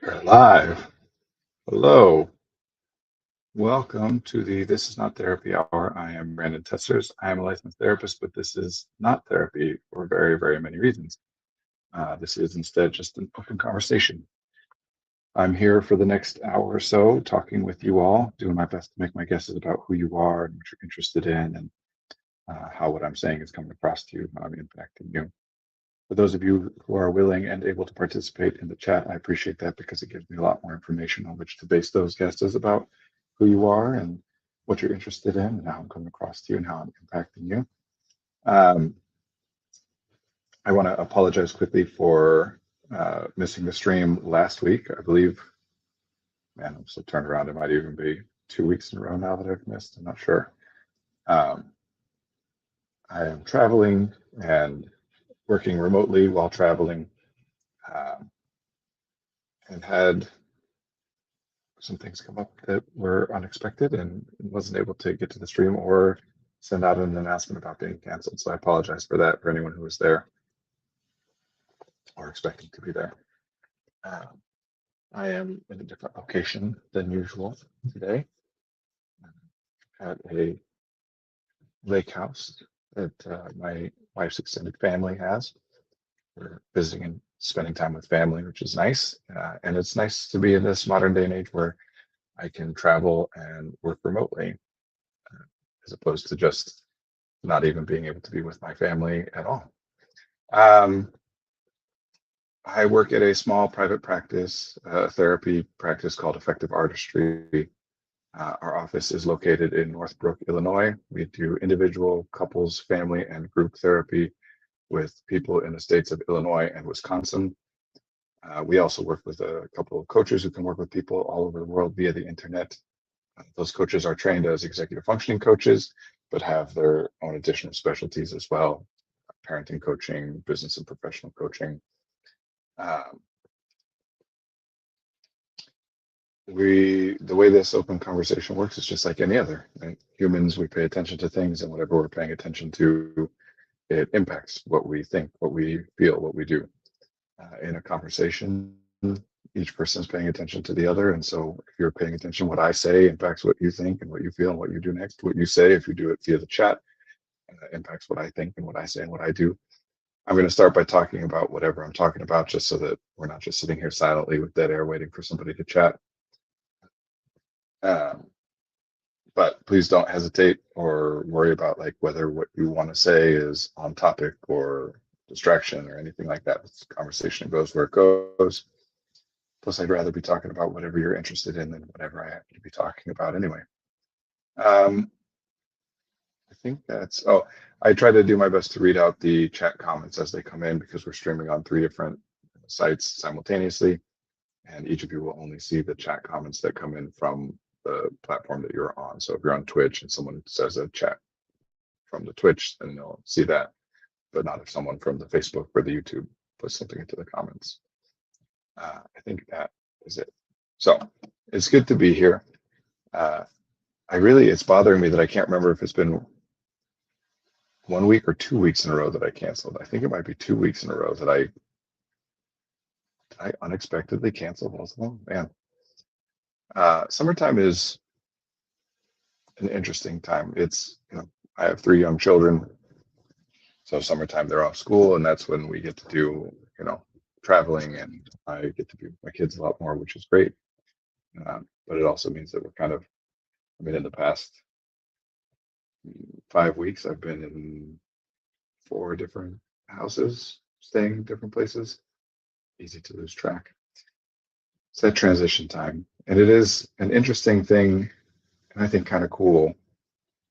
We're live. Hello. Welcome to the This Is Not Therapy Hour. I am Brandon Tessers. I am a licensed therapist, but this is not therapy for very, very many reasons. This is instead just an open conversation. I'm here for the next hour or so talking with you all, doing my best to make my guesses about who you are and what you're interested in and how what I'm saying is coming across to you, how I'm impacting you. For those of you who are willing and able to participate in the chat, I appreciate that because it gives me a lot more information on which to base those guesses about who you are and what you're interested in and how I'm coming across to you and how I'm impacting you. Um, I want to apologize quickly for missing the stream last week. I believe, man, I'm still turned around. It might even be 2 weeks in a row now that I've missed. I'm not sure. Um, I am traveling and working remotely while traveling, um, and had some things come up that were unexpected and wasn't able to get to the stream or send out an announcement about being canceled. So I apologize for that for anyone who was there or expecting to be there. Um, I am in a different location than usual today at a lake house that my wife's extended family has. We're visiting and spending time with family, which is nice. And it's nice to be in this modern day and age where I can travel and work remotely as opposed to just not even being able to be with my family at all. Um, I work at a small private practice, therapy practice called Effective Artistry. Our office is located in Northbrook, Illinois. We do individual, couples, family, and group therapy with people in the states of Illinois and Wisconsin. We also work with a couple of coaches who can work with people all over the world via the internet. Those coaches are trained as executive functioning coaches, but have their own additional specialties as well: parenting coaching, business and professional coaching. Um, the way this open conversation works is just like any other. Right? Humans, we pay attention to things, and whatever we're paying attention to, it impacts what we think, what we feel, what we do. In a conversation, each person is paying attention to the other, and so if you're paying attention, what I say impacts what you think and what you feel and what you do next. What you say, if you do it via the chat, impacts what I think and what I say and what I do. I'm going to start by talking about whatever I'm talking about, just so that we're not just sitting here silently with dead air waiting for somebody to chat. Um, but please don't hesitate or worry about like whether what you want to say is on topic or distraction or anything like that. This conversation goes where it goes. Plus, I'd rather be talking about whatever you're interested in than whatever I happen to be talking about anyway. Um, I think that's, oh, I try to do my best to read out the chat comments as they come in because we're streaming on 3 different sites simultaneously, and each of you will only see the chat comments that come in from the platform that you're on. So if you're on Twitch and someone says a chat from the Twitch, then you'll see that, but not if someone from the Facebook or the YouTube puts something into the comments. I think that is it. So it's good to be here. It's bothering me that I can't remember if it's been 1 week or 2 weeks in a row that I canceled. I think it might be 2 weeks in a row that I unexpectedly canceled both of them. Man, summertime is an interesting time. I have 3 young children, so summertime they're off school, and that's when we get to do, traveling, and I get to be with my kids a lot more, which is great. But it also means that in the past 5 weeks, I've been in 4 different houses, staying in different places. Easy to lose track. It's that transition time, and it is an interesting thing, and I think kind of cool,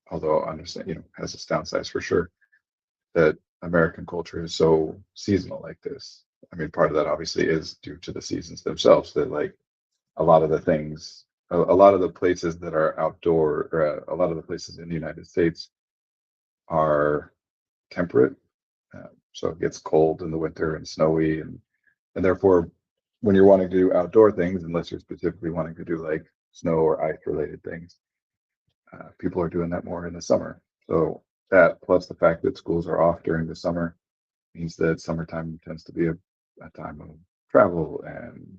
although I understand, has its downsides for sure, that American culture is so seasonal like this. I mean, part of that obviously is due to the seasons themselves, that like a lot of the things, a lot of the places that are outdoor, or a lot of the places in the United States are temperate. So it gets cold in the winter and snowy, and therefore, when you're wanting to do outdoor things, unless you're specifically wanting to do like snow or ice related things, people are doing that more in the summer. So that plus the fact that schools are off during the summer means that summertime tends to be a time of travel and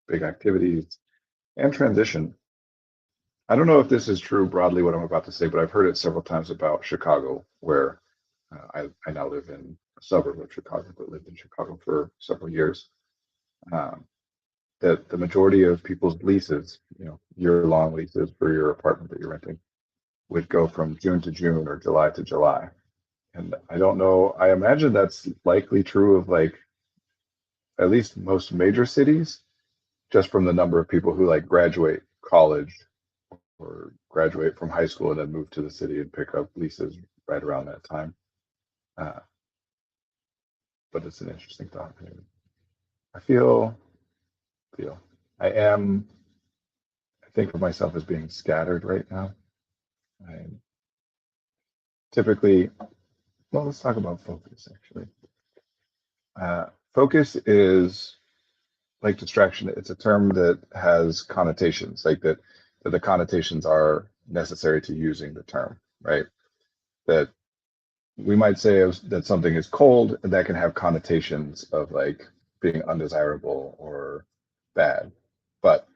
big activities, and transition. I don't know if this is true broadly, what I'm about to say, but I've heard it several times about Chicago, where I now live in a suburb of Chicago, but lived in Chicago for several years. Um, that the majority of people's leases, year-long leases for your apartment that you're renting, would go from June to June or July to July. And I don't know, I imagine that's likely true of like at least most major cities, just from the number of people who like graduate college or graduate from high school and then move to the city and pick up leases right around that time. Uh, but it's an interesting thought. I feel I am I think of myself as being scattered right now. I typically, well, let's talk about focus actually. Focus is like distraction. It's a term that has connotations, like that the connotations are necessary to using the term, right? That we might say that something is cold, and that can have connotations of like being undesirable or bad. But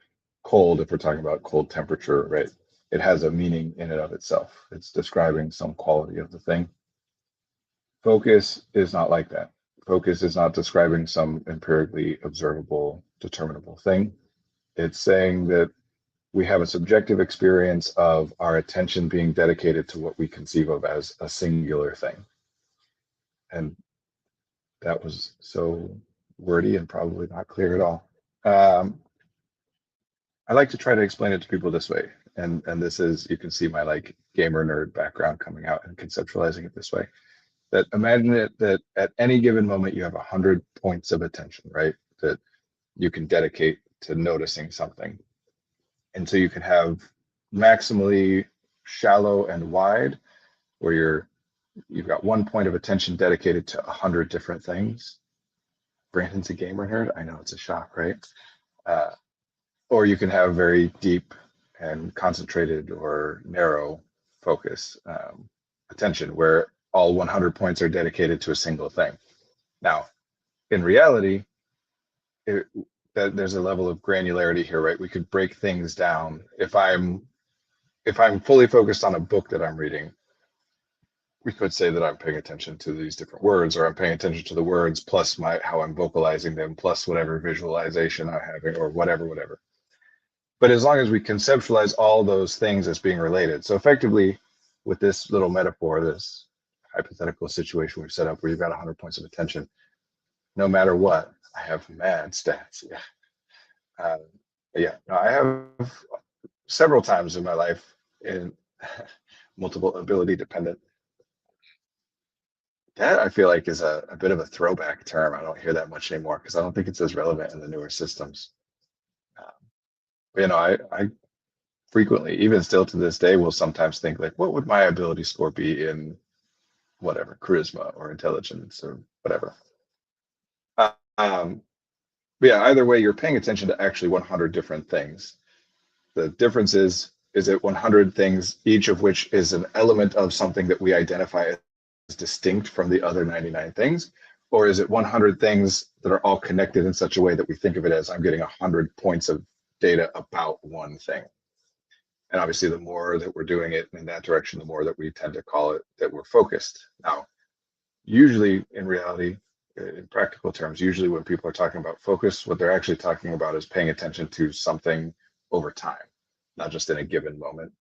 cold, if we're talking about cold temperature, right, it has a meaning in and of itself. It's describing some quality of the thing. Focus is not like that. Focus is not describing some empirically observable, determinable thing. It's saying that we have a subjective experience of our attention being dedicated to what we conceive of as a singular thing. And that was so wordy and probably not clear at all. Um, I like to try to explain it to people this way. And this is, you can see my like gamer nerd background coming out and conceptualizing it this way. That imagine it that at any given moment you have 100 points of attention, right? That you can dedicate to noticing something. And so you can have maximally shallow and wide, where you've got 1 point of attention dedicated to 100 different things. Brandon's a gamer nerd. I know it's a shock, right? Uh, or you can have very deep and concentrated or narrow focus attention, where all 100 points are dedicated to a single thing. Now, in reality, there's a level of granularity here, right? We could break things down. If I'm fully focused on a book that I'm reading, we could say that I'm paying attention to these different words, or I'm paying attention to the words plus how I'm vocalizing them, plus whatever visualization I'm having, or whatever. But as long as we conceptualize all those things as being related, so effectively, with this little metaphor, this hypothetical situation we've set up where you've got 100 points of attention, no matter what, I have mad stats. Yeah. No, I have several times in my life in multiple ability dependent. That I feel like is a bit of a throwback term. I don't hear that much anymore because I don't think it's as relevant in the newer systems. Um, I frequently, even still to this day, will sometimes think like, what would my ability score be in whatever, charisma or intelligence or whatever. Um, but yeah, either way, you're paying attention to actually 100 different things. The difference is it 100 things, each of which is an element of something that we identify as distinct from the other 99 things? Or is it 100 things that are all connected in such a way that we think of it as I'm getting 100 points of data about one thing? And obviously, the more that we're doing it in that direction, the more that we tend to call it that we're focused. Now, usually in reality, in practical terms, usually when people are talking about focus, what they're actually talking about is paying attention to something over time, not just in a given moment.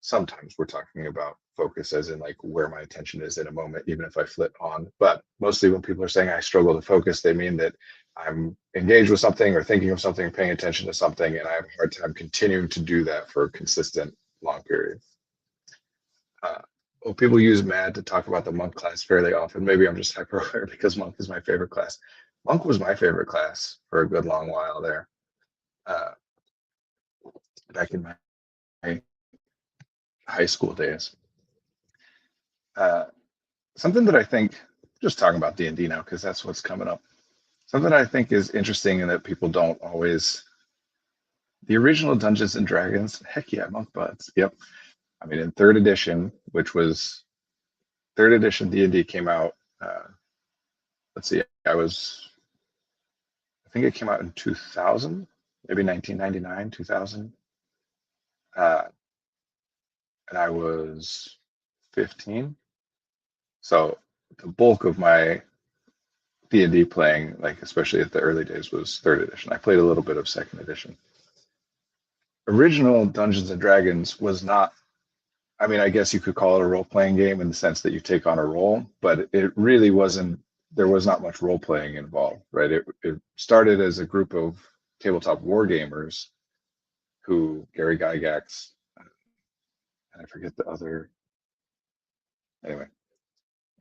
Sometimes we're talking about focus as in like where my attention is in a moment, even if I flip on. But mostly when people are saying I struggle to focus, they mean that I'm engaged with something or thinking of something, paying attention to something, and I have a hard time continuing to do that for a consistent long period. Well, people use MAD to talk about the monk class fairly often. Maybe I'm just hyper aware because monk is my favorite class. Monk was my favorite class for a good long while there. Uh, Back in my high school days. Something that I think, just talking about D&D now because that's what's coming up. Something I think is interesting and that people don't always. The original Dungeons and Dragons, heck yeah, monk buds. Yep. I mean, in third edition, which was third edition D&D came out. Let's see, I was I think it came out in 2000, maybe 1999, 2000. And I was 15. So the bulk of my D&D playing, like especially at the early days, was third edition. I played a little bit of second edition. Original Dungeons and Dragons was not, I mean, I guess you could call it a role-playing game in the sense that you take on a role, but it really wasn't, there was not much role-playing involved, right? It started as a group of tabletop war gamers who Gary Gygax, and I forget the other, anyway,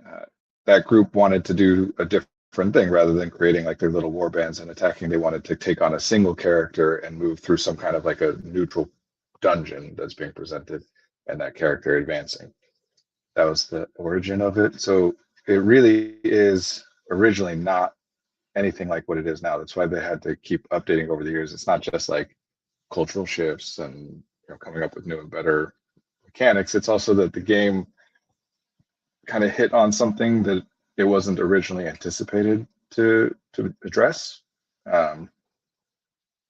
uh, that group wanted to do a different thing rather than creating like their little war bands and attacking. They wanted to take on a single character and move through some kind of like a neutral dungeon that's being presented and that character advancing. That was the origin of it. So it really is originally not anything like what it is now. That's why they had to keep updating over the years. It's not just like cultural shifts and coming up with new and better mechanics. It's also that the game kind of hit on something that it wasn't originally anticipated to address, um,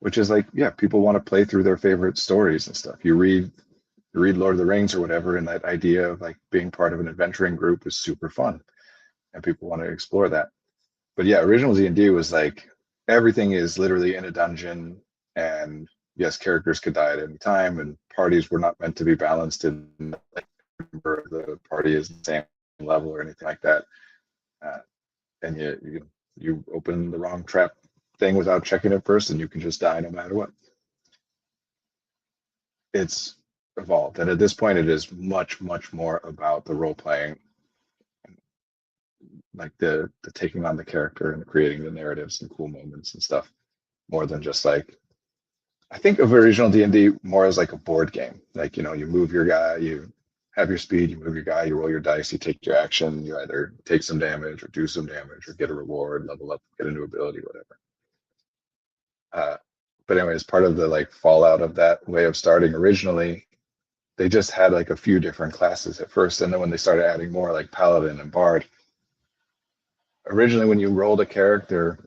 which is like, yeah, people want to play through their favorite stories and stuff. You read Lord of the Rings or whatever, and that idea of like being part of an adventuring group is super fun, and people want to explore that. But yeah, original D&D was like everything is literally in a dungeon, and yes, characters could die at any time, and parties were not meant to be balanced in like the party is the same level or anything like that. Uh, and you open the wrong trap thing without checking it first, and you can just die no matter what. It's evolved, and at this point, it is much more about the role playing, like the taking on the character and creating the narratives and cool moments and stuff, more than just like I think of original D&D more as like a board game. Like you move your guy, you have your speed, you move your guy, you roll your dice, you take your action, you either take some damage or do some damage or get a reward, level up, get a new ability, whatever. Uh, but anyways, part of the like fallout of that way of starting originally, they just had like a few different classes at first, and then when they started adding more like paladin and bard, originally when you rolled a character,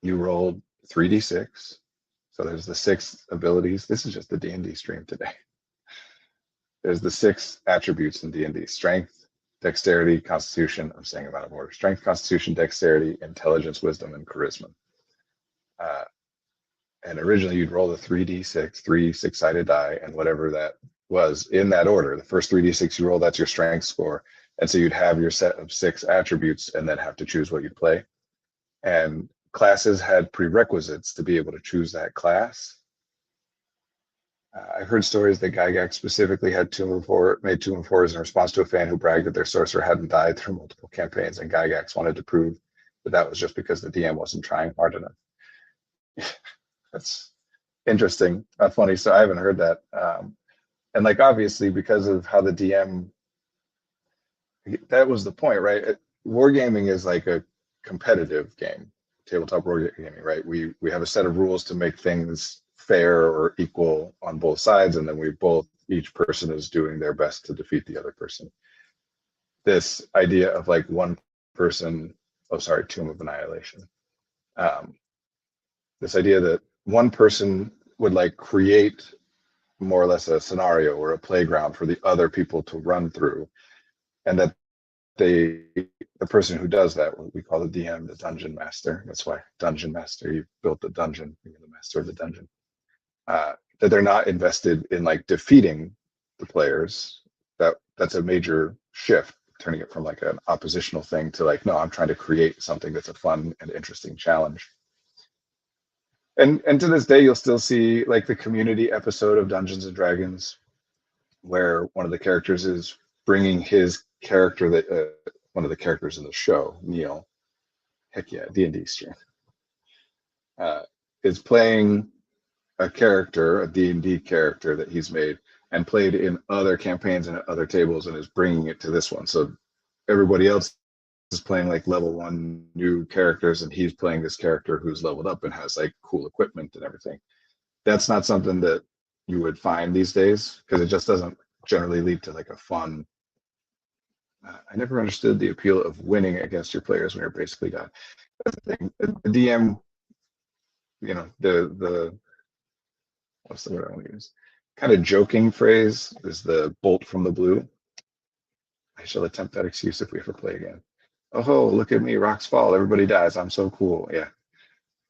you rolled 3d6. So there's the six abilities. This is just the D&D stream today. There's the six attributes in D&D: strength, dexterity, constitution. I'm saying them out of order: strength, constitution, dexterity, intelligence, wisdom, and charisma. Uh, and originally you'd roll the 3d6, three six-sided die, and whatever that was in that order. The first 3d6 you roll, that's your strength score. And so you'd have your set of six attributes and then have to choose what you play. And classes had prerequisites to be able to choose that class. I've heard stories that Gygax specifically had made 2 and 4s in response to a fan who bragged that their sorcerer hadn't died through multiple campaigns, and Gygax wanted to prove that that was just because the DM wasn't trying hard enough. That's interesting, funny. So I haven't heard that, and like obviously because of how the DM, that was the point, right? Wargaming is like a competitive game, tabletop wargaming, right? We have a set of rules to make things fair or equal on both sides, and then each person is doing their best to defeat the other person. This idea of like one person, oh sorry, Tomb of Annihilation. This idea that one person would like create more or less a scenario or a playground for the other people to run through, and that the person who does that, what we call the DM, the dungeon master. That's why dungeon master. You built the dungeon, you're the master of the dungeon. That they're not invested in like defeating the players. That's a major shift, turning it from like an oppositional thing to like, no, I'm trying to create something that's a fun and interesting challenge. And to this day, you'll still see like the community episode of Dungeons and Dragons, where one of the characters is bringing his character that one of the characters in the show, Neil. Heck yeah, D&D stream. Is playing a character, a D&D character that he's made and played in other campaigns and at other tables, and is bringing it to this one. So everybody else is playing like level 1 new characters, and he's playing this character who's leveled up and has like cool equipment and everything. That's not something that you would find these days, because it just doesn't generally lead to like a fun. I never understood the appeal of winning against your players when you're basically done. That's the thing. The DM the what's the word I want to use? Kind of joking phrase is the bolt from the blue. I shall attempt that excuse if we ever play again. Oh, look at me, rocks fall, everybody dies. I'm so cool. Yeah.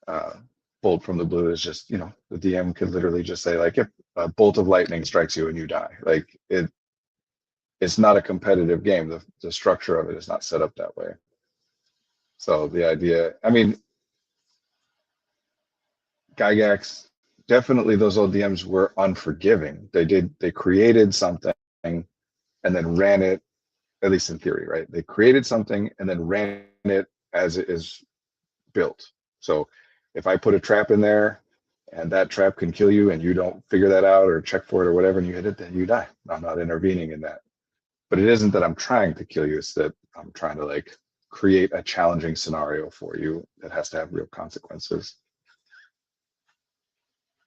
Uh, bolt from the blue is just, the DM could literally just say like, if a bolt of lightning strikes you and you die. Like it's not a competitive game. The structure of it is not set up that way. So the idea, I mean, Gygax, definitely those old DMs were unforgiving. They created something and then ran it, at least in theory, right? They created something and then ran it as it is built. So if I put a trap in there and that trap can kill you and you don't figure that out or check for it or whatever and you hit it, then you die. I'm not intervening in that. But it isn't that I'm trying to kill you, it's that I'm trying to like create a challenging scenario for you that has to have real consequences.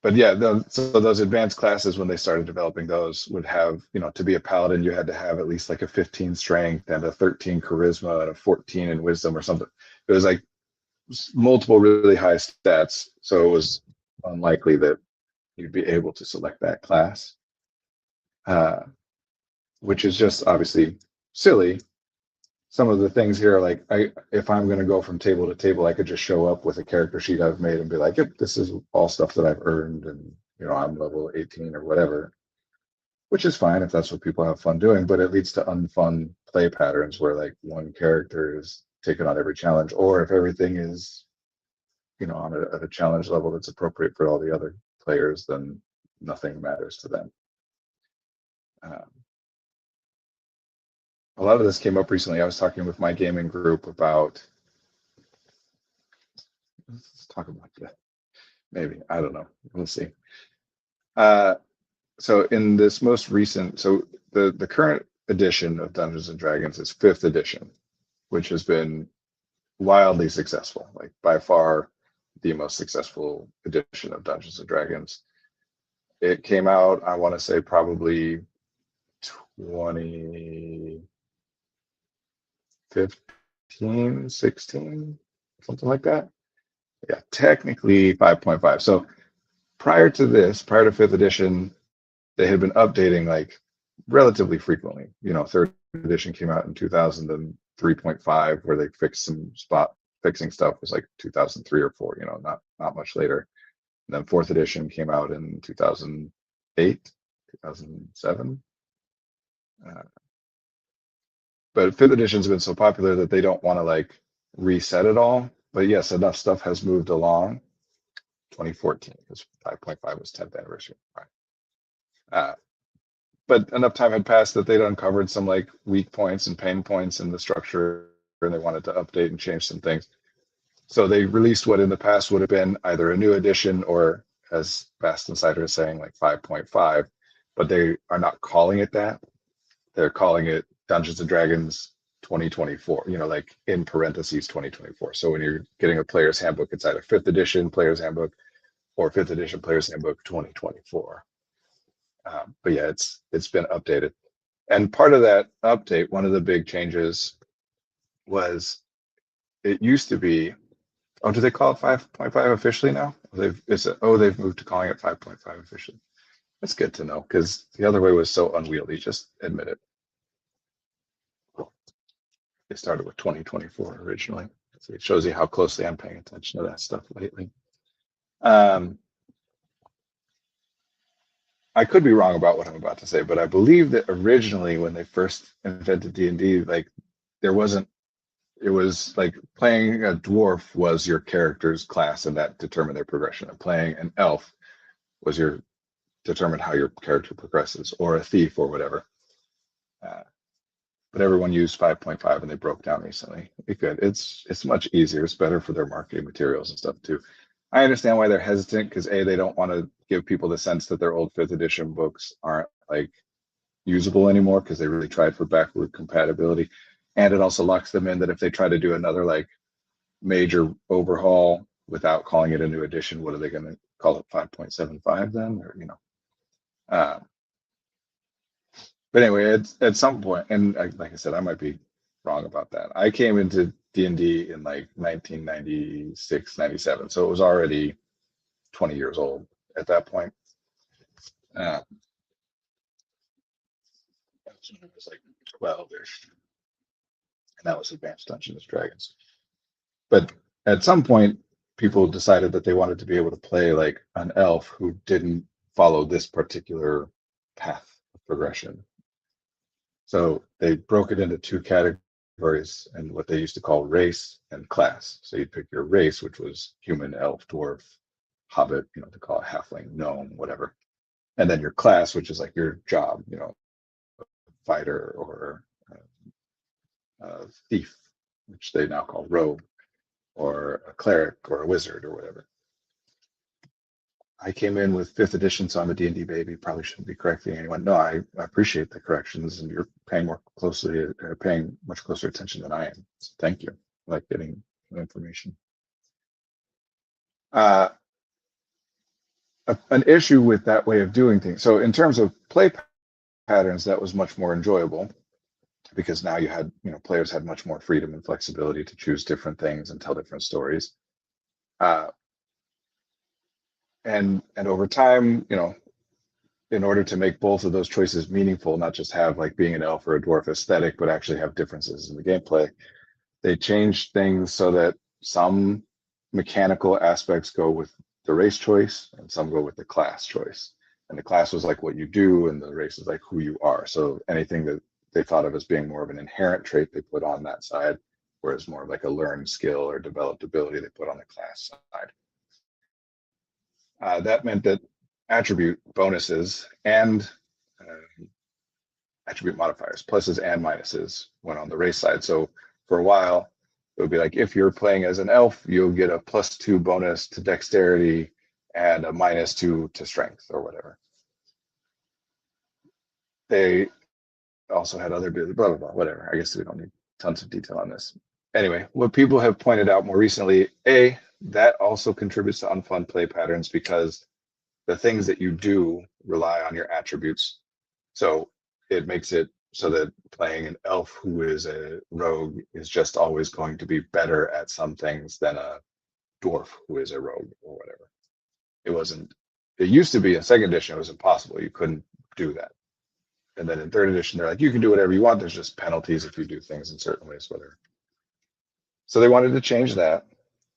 But yeah, so those advanced classes, when they started developing those, would have, to be a paladin, you had to have at least like a 15 strength and a 13 charisma and a 14 in wisdom or something. It was like multiple really high stats, so it was unlikely that you'd be able to select that class, which is just obviously silly. Some of the things here, like if I'm going to go from table to table, I could just show up with a character sheet I've made and be like, yep, this is all stuff that I've earned, and I'm level 18 or whatever, which is fine if that's what people have fun doing, but it leads to unfun play patterns where like one character is taking on every challenge, or if everything is on at a challenge level that's appropriate for all the other players, then nothing matters to them. A lot of this came up recently. I was talking with my gaming group about, let's talk about that. Maybe, I don't know. We'll see. So in this most recent, so the current edition of Dungeons and Dragons is 5th edition, which has been wildly successful, like by far the most successful edition of Dungeons and Dragons. It came out, I want to say probably 2015, 16, something like that. Yeah, technically 5.5. So prior to this, prior to 5th edition, they had been updating like relatively frequently. 3rd edition came out in 2003.5, where they fixed some spot fixing stuff was like 2003 or 4, not much later. And then 4th edition came out in 2008, 2007. But 5th edition's been so popular that they don't want to like reset it all. But yes, enough stuff has moved along. 2014, because 5.5 was 10th anniversary. Right. But enough time had passed that they'd uncovered some like weak points and pain points in the structure, and they wanted to update and change some things. So they released what in the past would have been either a new edition or, as Fast Insider is saying, like 5.5, but they are not calling it that. They're calling it Dungeons and Dragons 2024, like in parentheses 2024. So when you're getting a player's handbook, it's either 5th edition player's handbook or 5th edition player's handbook 2024. But yeah, it's been updated. And part of that update, one of the big changes was, it used to be, do they call it 5.5 officially now? They've moved to calling it 5.5 officially. That's good to know, because the other way was so unwieldy. Just admit it. They started with 2024 originally. So it shows you how closely I'm paying attention to that stuff lately. I could be wrong about what I'm about to say, but I believe that originally when they first invented D&D, like it was like playing a dwarf was your character's class and that determined their progression. And playing an elf was determined how your character progresses, or a thief or whatever. But everyone used 5.5 and they broke down recently. It's much easier. It's better for their marketing materials and stuff too. I understand why they're hesitant, because they don't want to give people the sense that their old 5th edition books aren't like usable anymore, because they really tried for backward compatibility. And it also locks them in that if they try to do another like major overhaul without calling it a new edition, what are they going to call it? 5.75 then, or but anyway, at some point, and like I said, I might be wrong about that. I came into D&D in like 1996, 97, so it was already 20 years old at that point. Uh, I was like 12-ish, and that was Advanced Dungeons and Dragons. But at some point, people decided that they wanted to be able to play like an elf who didn't follow this particular path of progression. So they broke it into two categories and what they used to call race and class. So you'd pick your race, which was human, elf, dwarf, hobbit, to call it halfling, gnome, whatever. And then your class, which is like your job, fighter or thief, which they now call rogue, or a cleric or a wizard or whatever. I came in with 5th edition, so I'm a D&D baby. Probably shouldn't be correcting anyone. No, I appreciate the corrections, and you're paying paying much closer attention than I am. So thank you. I like getting information. An issue with that way of doing things. So in terms of play patterns, that was much more enjoyable because now players had much more freedom and flexibility to choose different things and tell different stories. And over time, in order to make both of those choices meaningful, not just have like being an elf or a dwarf aesthetic, but actually have differences in the gameplay, they changed things so that some mechanical aspects go with the race choice and some go with the class choice. And the class was like what you do, and the race is like who you are. So anything that they thought of as being more of an inherent trait, they put on that side, whereas more of like a learned skill or developed ability, they put on the class side. That meant that attribute bonuses and attribute modifiers, pluses and minuses, went on the race side. So for a while, it would be like if you're playing as an elf, you'll get a +2 bonus to dexterity and a -2 to strength or whatever. They also had other blah, blah, blah, whatever. I guess we don't need tons of detail on this. Anyway, what people have pointed out more recently, that also contributes to unfun play patterns because the things that you do rely on your attributes. So it makes it so that playing an elf who is a rogue is just always going to be better at some things than a dwarf who is a rogue or whatever. It used to be in 2nd edition, it was impossible. You couldn't do that. And then in 3rd edition, they're like, you can do whatever you want. There's just penalties if you do things in certain ways, whatever. So they wanted to change that.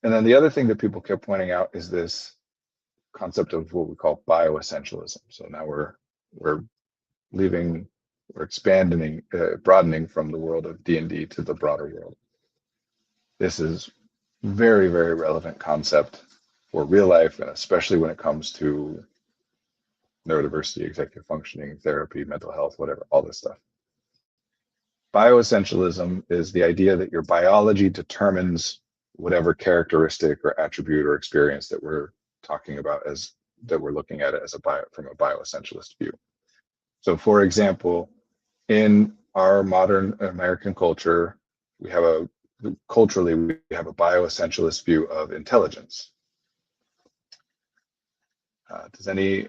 And then the other thing that people kept pointing out is this concept of what we call bioessentialism. So now we're expanding, broadening from the world of D&D to the broader world. This is very, very relevant concept for real life, and especially when it comes to neurodiversity, executive functioning, therapy, mental health, whatever, all this stuff. Bioessentialism is the idea that your biology determines whatever characteristic or attribute or experience that we're talking about that we're looking at it from a bioessentialist view. So for example, in our modern American culture, culturally we have a bioessentialist view of intelligence. Does any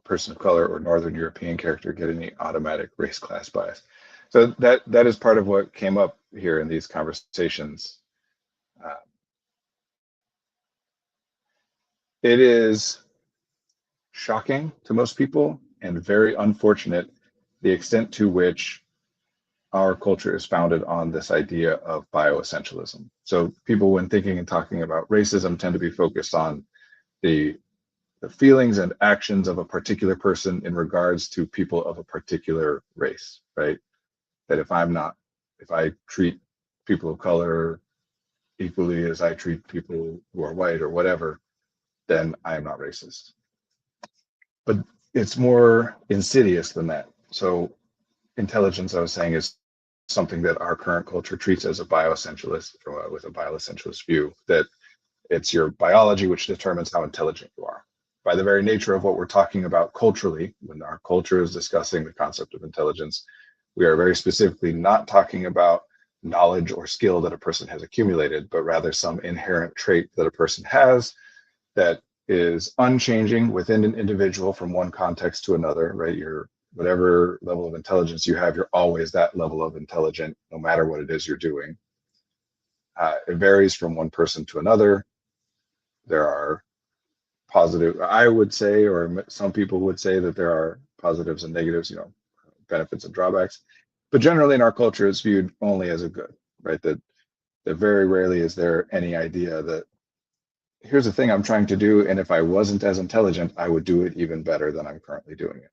person of color or Northern European character get any automatic race class bias? So that is part of what came up here in these conversations. It is shocking to most people and very unfortunate the extent to which our culture is founded on this idea of bioessentialism. So people, when thinking and talking about racism, tend to be focused on the feelings and actions of a particular person in regards to people of a particular race, right? That if I treat people of color equally as I treat people who are white or whatever, then I am not racist. But it's more insidious than that. So intelligence, I was saying, is something that our current culture treats as a bioessentialist, with a bioessentialist view, that it's your biology which determines how intelligent you are. By the very nature of what we're talking about culturally, when our culture is discussing the concept of intelligence, we are very specifically not talking about knowledge or skill that a person has accumulated, but rather some inherent trait that a person has that is unchanging within an individual from one context to another, right? Whatever level of intelligence you have, you're always that level of intelligent, no matter what it is you're doing. It varies from one person to another. There are positive. I would say, or some people would say, that there are positives and negatives, benefits and drawbacks. But generally in our culture, it's viewed only as a good, right? That very rarely is there any idea that here's the thing I'm trying to do, and if I wasn't as intelligent, I would do it even better than I'm currently doing it.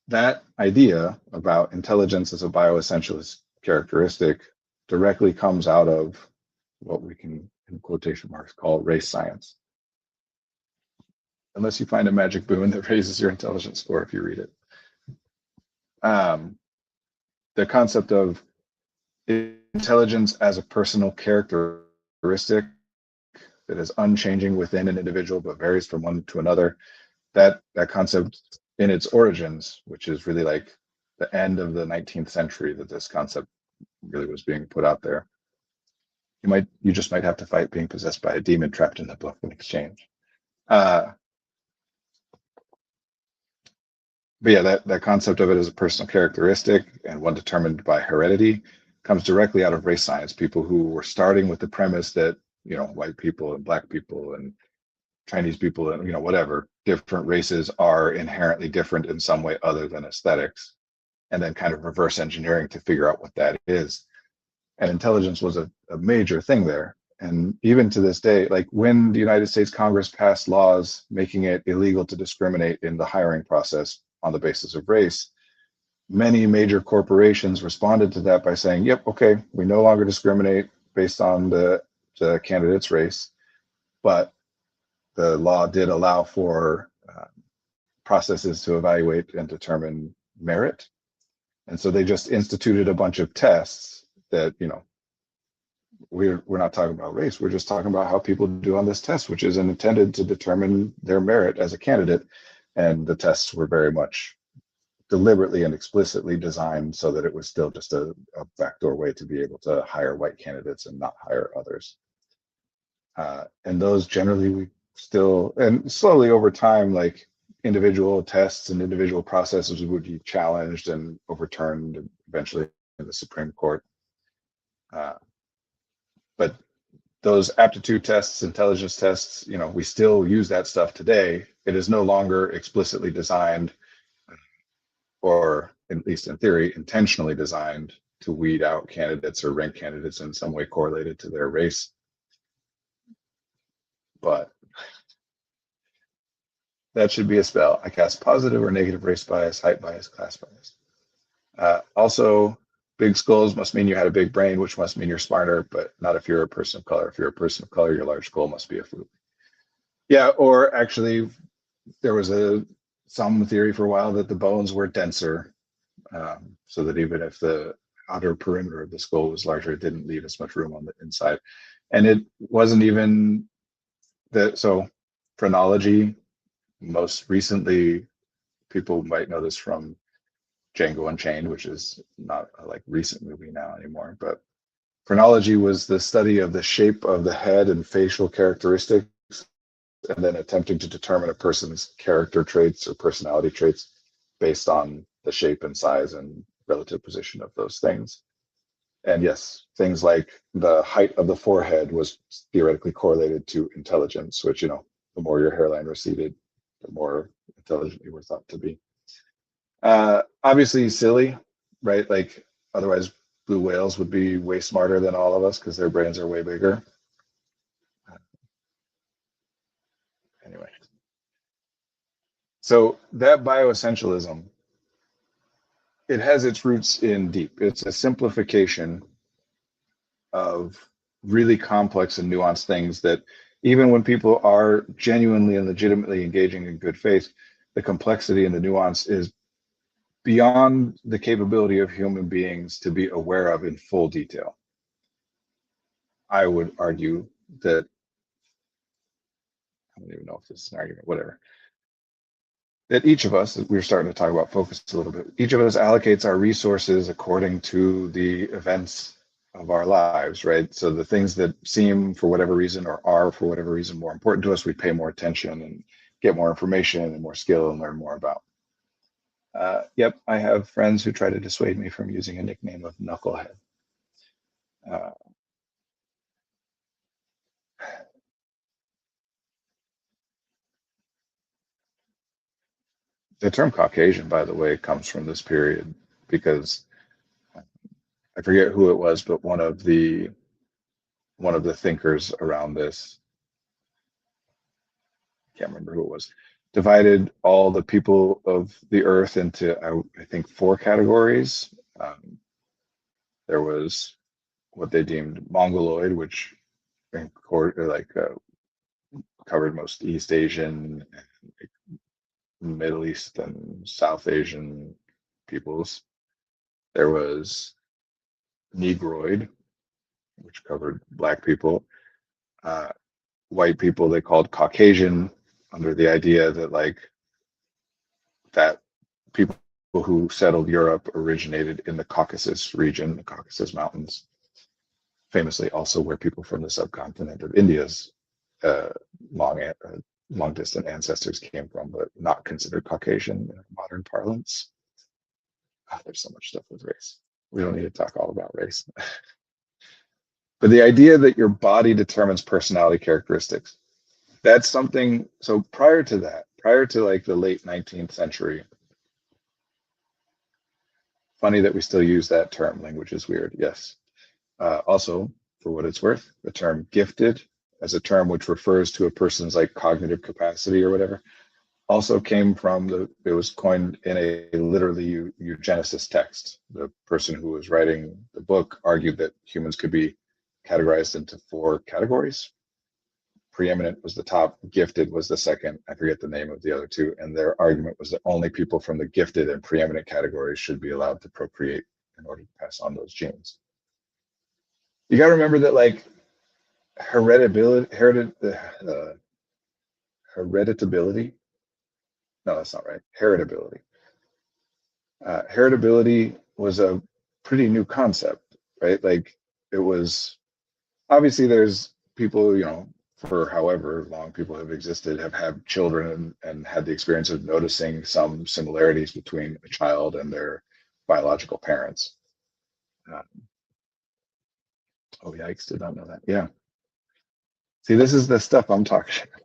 That idea about intelligence as a bioessentialist characteristic directly comes out of what we can, in quotation marks, call race science. Unless you find a magic boon that raises your intelligence score if you read it. The concept of intelligence as a personal characteristic that is unchanging within an individual but varies from one to another, that concept in its origins, which is really like the end of the 19th century that this concept really was being put out there. You just might have to fight being possessed by a demon trapped in the book in exchange. But yeah, that concept of it as a personal characteristic and one determined by heredity comes directly out of race science. People who were starting with the premise that, white people and black people and Chinese people and, whatever, different races are inherently different in some way other than aesthetics, and then kind of reverse engineering to figure out what that is. And intelligence was a major thing there. And even to this day, like when the United States Congress passed laws making it illegal to discriminate in the hiring process on the basis of race, many major corporations responded to that by saying, yep, okay, we no longer discriminate based on the candidate's race, but the law did allow for processes to evaluate and determine merit. And so they just instituted a bunch of tests that, we're not talking about race, we're just talking about how people do on this test, which is intended to determine their merit as a candidate. And the tests were very much deliberately and explicitly designed so that it was still just a backdoor way to be able to hire white candidates and not hire others. And those generally we still, and slowly over time, like individual tests and individual processes would be challenged and overturned eventually in the Supreme Court. But those aptitude tests, intelligence tests, we still use that stuff today. It is no longer explicitly designed, or at least in theory, intentionally designed to weed out candidates or rank candidates in some way correlated to their race. But that should be a spell. I cast positive or negative race bias, height bias, class bias. Also, big skulls must mean you had a big brain, which must mean you're smarter, but not if you're a person of color. If you're a person of color, your large skull must be a fluke. Yeah, or actually, there was some theory for a while that the bones were denser, so that even if the outer perimeter of the skull was larger, it didn't leave as much room on the inside. And it wasn't even that. So phrenology, most recently, people might know this from Django Unchained, which is not a like recent movie now anymore, but phrenology was the study of the shape of the head and facial characteristics, and then attempting to determine a person's character traits or personality traits based on the shape and size and relative position of those things. And yes, things like the height of the forehead was theoretically correlated to intelligence, which, the more your hairline receded, the more intelligent you were thought to be. Obviously silly, right? Like otherwise blue whales would be way smarter than all of us because their brains are way bigger. Anyway, so that bioessentialism, it has its roots in deep. It's a simplification of really complex and nuanced things that even when people are genuinely and legitimately engaging in good faith, the complexity and the nuance is beyond the capability of human beings to be aware of in full detail. I would argue that, I don't even know if this is an argument, whatever, that each of us, we're starting to talk about focus a little bit, each of us allocates our resources according to the events of our lives, right? So the things that seem for whatever reason or are for whatever reason more important to us, we pay more attention and get more information and more skill and learn more about. Yep, I have friends who try to dissuade me from using a nickname of Knucklehead. The term Caucasian, by the way, comes from this period because I forget who it was, but one of the thinkers around this, can't remember who it was, divided all the people of the earth into, I think, four categories. There was what they deemed Mongoloid, which covered most East Asian, Middle East, and South Asian peoples. There was Negroid, which covered Black people. White people they called Caucasian, under the idea that that people who settled Europe originated in the Caucasus region, the Caucasus Mountains, famously also where people from the subcontinent of India's uh, long long distant ancestors came from, but not considered Caucasian in modern parlance. There's so much stuff with race. We don't need to talk all about race. But the idea that your body determines personality characteristics, that's something. So prior to that, prior to the late 19th century, funny that we still use that term. Language is weird. Yes. Also, for what it's worth, the term gifted as a term which refers to a person's cognitive capacity or whatever also came from it was coined in a literally eugenicist text. The person who was writing the book argued that humans could be categorized into four categories. Preeminent was the top, gifted was the second. I forget the name of the other two. And their argument was that only people from the gifted and preeminent categories should be allowed to procreate in order to pass on those genes. You got to remember that hereditability. No, that's not right. Heritability. Heritability was a pretty new concept, right? It was obviously there's people, for however long people have existed, have had children and had the experience of noticing some similarities between a child and their biological parents. Oh, yikes, did not know that. Yeah. See, this is the stuff I'm talking about.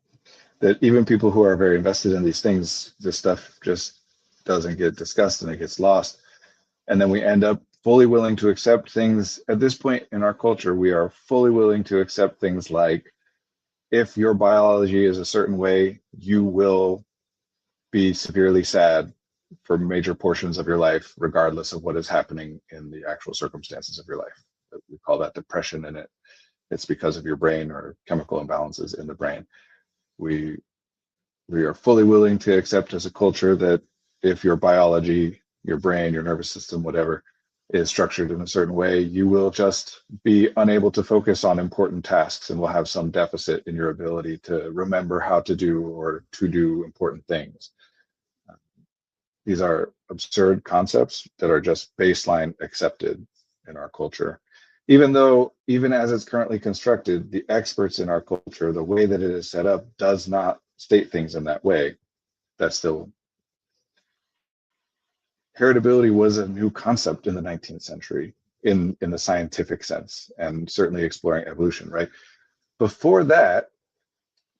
That even people who are very invested in these things, this stuff just doesn't get discussed and it gets lost. And then we end up fully willing to accept things. At this point in our culture, we are fully willing to accept things like, if your biology is a certain way, you will be severely sad for major portions of your life, regardless of what is happening in the actual circumstances of your life. We call that depression, and it's because of your brain or chemical imbalances in the brain. We are fully willing to accept as a culture that if your biology, your brain, your nervous system, whatever, is structured in a certain way, you will just be unable to focus on important tasks and will have some deficit in your ability to remember how to do or to do important things. These are absurd concepts that are just baseline accepted in our culture. Even as it's currently constructed, the experts in our culture, the way that it is set up, does not state things in that way. That's still, heritability was a new concept in the 19th century in the scientific sense, and certainly exploring evolution, right? Before that,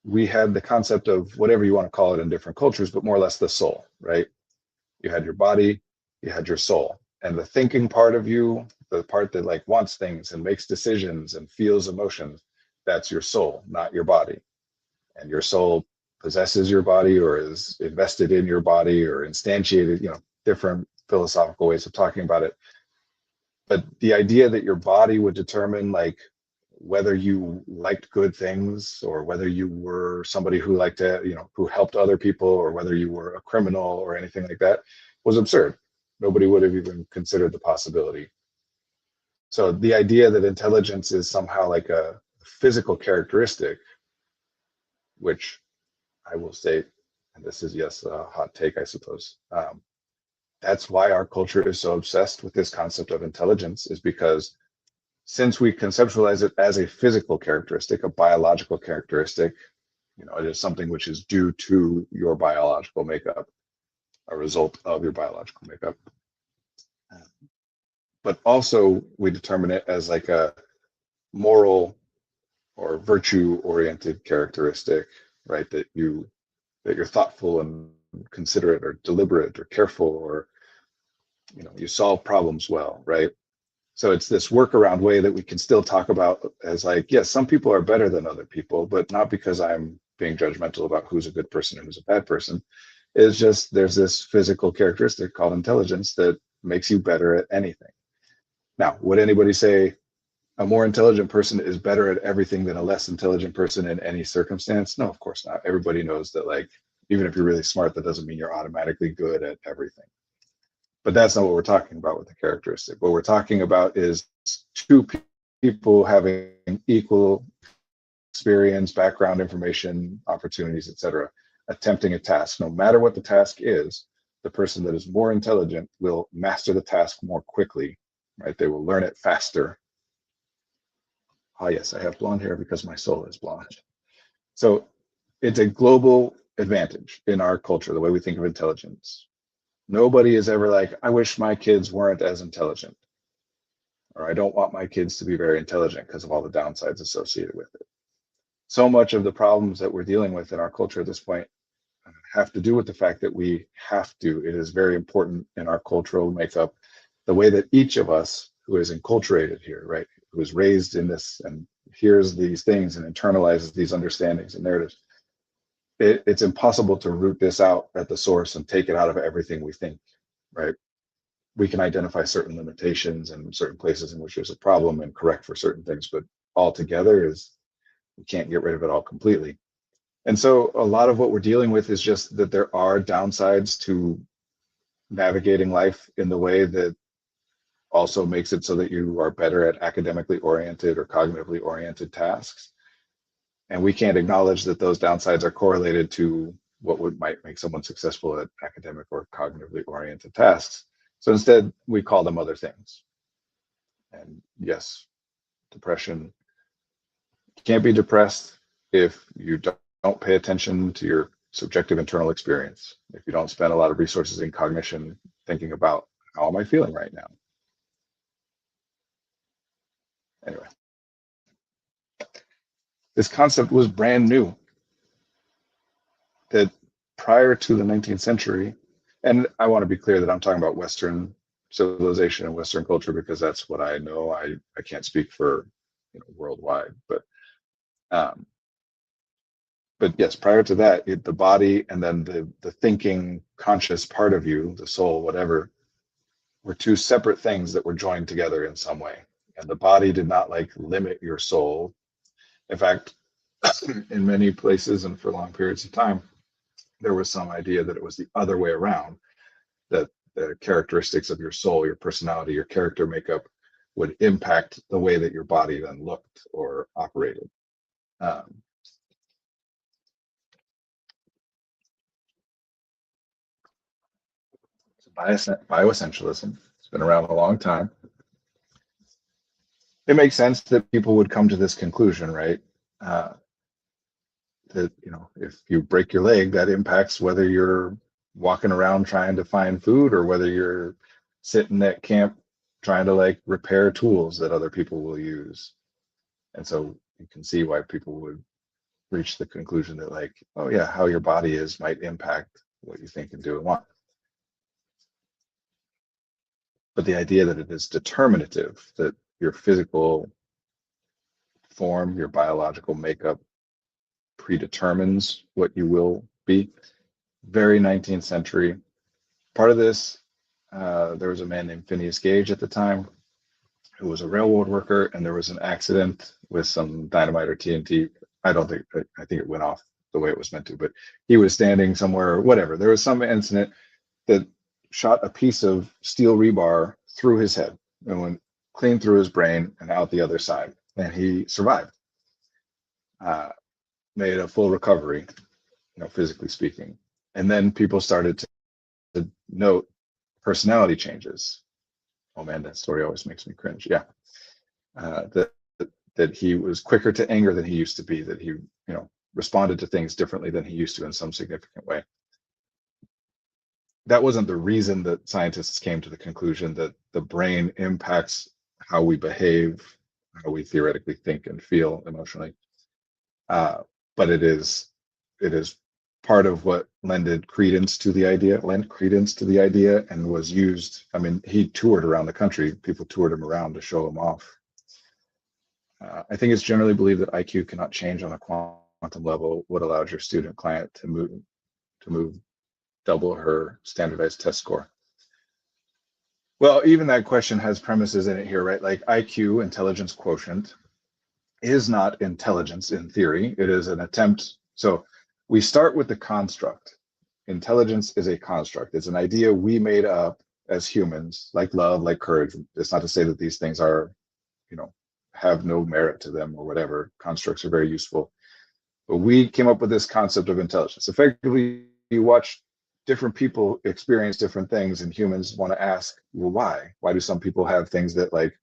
we had the concept of whatever you want to call it in different cultures, but more or less the soul, right? You had your body, you had your soul, and the thinking part of you, the part that wants things and makes decisions and feels emotions, that's your soul, not your body. And your soul possesses your body or is invested in your body or instantiated, different philosophical ways of talking about it. But the idea that your body would determine whether you liked good things or whether you were somebody who liked to, who helped other people, or whether you were a criminal or anything like that, was absurd. Nobody would have even considered the possibility. So the idea that intelligence is somehow a physical characteristic, which I will state, and this is, yes, a hot take, I suppose. That's why our culture is so obsessed with this concept of intelligence, is because since we conceptualize it as a physical characteristic, a biological characteristic, it is something which is due to your biological makeup, a result of your biological makeup. But also we determine it as a moral or virtue oriented characteristic, right? That you're thoughtful and considerate or deliberate or careful, or you solve problems well, right? So it's this workaround way that we can still talk about as like, yes, some people are better than other people, but not because I'm being judgmental about who's a good person and who's a bad person. It's just there's this physical characteristic called intelligence that makes you better at anything. Now, would anybody say a more intelligent person is better at everything than a less intelligent person in any circumstance? No, of course not. Everybody knows that, like, even if you're really smart, that doesn't mean you're automatically good at everything. But that's not what we're talking about with the characteristic. What we're talking about is two people having equal experience, background information, opportunities, etc., attempting a task. No matter what the task is, the person that is more intelligent will master the task more quickly, right? They will learn it faster. Ah, yes, I have blonde hair because my soul is blonde. So it's a global advantage in our culture, the way we think of intelligence. Nobody is ever like, I wish my kids weren't as intelligent, or I don't want my kids to be very intelligent because of all the downsides associated with it. So much of the problems that we're dealing with in our culture at this point have to do with the fact that we have to. It is very important in our cultural makeup, the way that each of us who is enculturated here, right, who is raised in this and hears these things and internalizes these understandings and narratives, it's impossible to root this out at the source and take it out of everything we think, right? We can identify certain limitations and certain places in which there's a problem and correct for certain things, but altogether is we can't get rid of it all completely. And so a lot of what we're dealing with is just that there are downsides to navigating life in the way that also makes it so that you are better at academically oriented or cognitively oriented tasks. And we can't acknowledge that those downsides are correlated to what might make someone successful at academic or cognitively oriented tasks. So instead, we call them other things. And yes, depression, you can't be depressed if you don't pay attention to your subjective internal experience, if you don't spend a lot of resources in cognition thinking about how am I feeling right now. Anyway, this concept was brand new, that prior to the 19th century, and I want to be clear that I'm talking about Western civilization and Western culture because that's what I know. I can't speak for worldwide, but yes, prior to that, the body and then the thinking conscious part of you, the soul, whatever, were two separate things that were joined together in some way. And the body did not like limit your soul. In fact, in many places and for long periods of time, there was some idea that it was the other way around, that the characteristics of your soul, your personality, your character makeup would impact the way that your body then looked or operated. Bioessentialism, it's been around a long time. It makes sense that people would come to this conclusion, right? That if you break your leg, that impacts whether you're walking around trying to find food or whether you're sitting at camp trying to like repair tools that other people will use. And so you can see why people would reach the conclusion that like, oh yeah, how your body is might impact what you think and do and want. But the idea that it is determinative, that your physical form, your biological makeup predetermines what you will be, very 19th century. Part of this, there was a man named Phineas Gage at the time who was a railroad worker, and there was an accident with some dynamite or TNT. I think it went off the way it was meant to, but he was standing somewhere or whatever. There was some incident that shot a piece of steel rebar through his head and went clean through his brain and out the other side. And he survived, made a full recovery, physically speaking. And then people started to note personality changes. Oh man, that story always makes me cringe. Yeah. That he was quicker to anger than he used to be, that he, responded to things differently than he used to in some significant way. That wasn't the reason that scientists came to the conclusion that the brain impacts how we behave, how we theoretically think and feel emotionally. But it is part of what lent credence to the idea and was used. I mean, he toured around the country. People toured him around to show him off. I think it's generally believed that IQ cannot change on a quantum level. What allows your student client to move double her standardized test score? Well, even that question has premises in it here, right? Like IQ, intelligence quotient, is not intelligence in theory. It is an attempt. So we start with the construct. Intelligence is a construct. It's an idea we made up as humans, like love, like courage. It's not to say that these things are, have no merit to them or whatever. Constructs are very useful. But we came up with this concept of intelligence. Effectively, you watch different people experience different things, and humans want to ask, well, why? Why do some people have things that like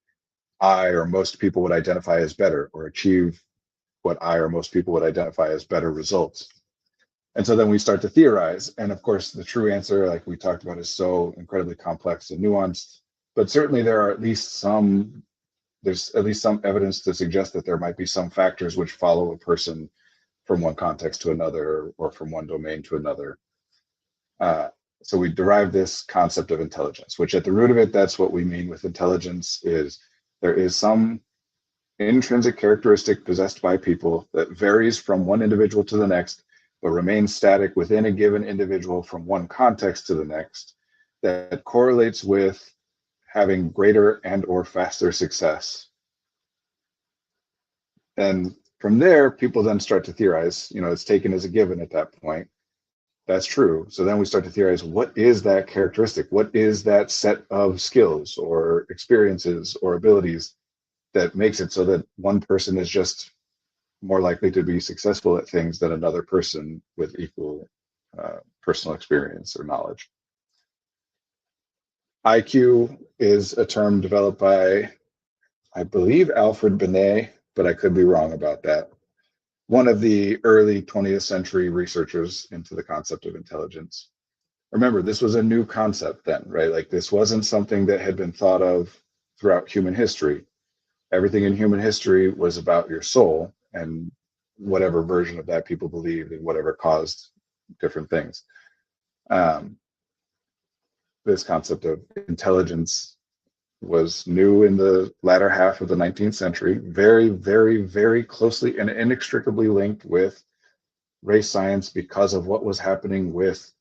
I or most people would identify as better, or achieve what I or most people would identify as better results? And so then we start to theorize. And of course, the true answer, like we talked about, is so incredibly complex and nuanced. But certainly there's at least some evidence to suggest that there might be some factors which follow a person from one context to another or from one domain to another. So we derive this concept of intelligence, which at the root of it, that's what we mean with intelligence, is there is some intrinsic characteristic possessed by people that varies from one individual to the next, but remains static within a given individual from one context to the next, that correlates with having greater and or faster success. And from there, people then start to theorize, it's taken as a given at that point. That's true. So then we start to theorize, what is that characteristic? What is that set of skills or experiences or abilities that makes it so that one person is just more likely to be successful at things than another person with equal personal experience or knowledge? IQ is a term developed by, I believe, Alfred Binet, but I could be wrong about that. One of the early 20th century researchers into the concept of intelligence. Remember, this was a new concept then, right? Like this wasn't something that had been thought of throughout human history. Everything in human history was about your soul and whatever version of that people believed and whatever caused different things. This concept of intelligence was new in the latter half of the 19th century, very, very, very closely and inextricably linked with race science because of what was happening with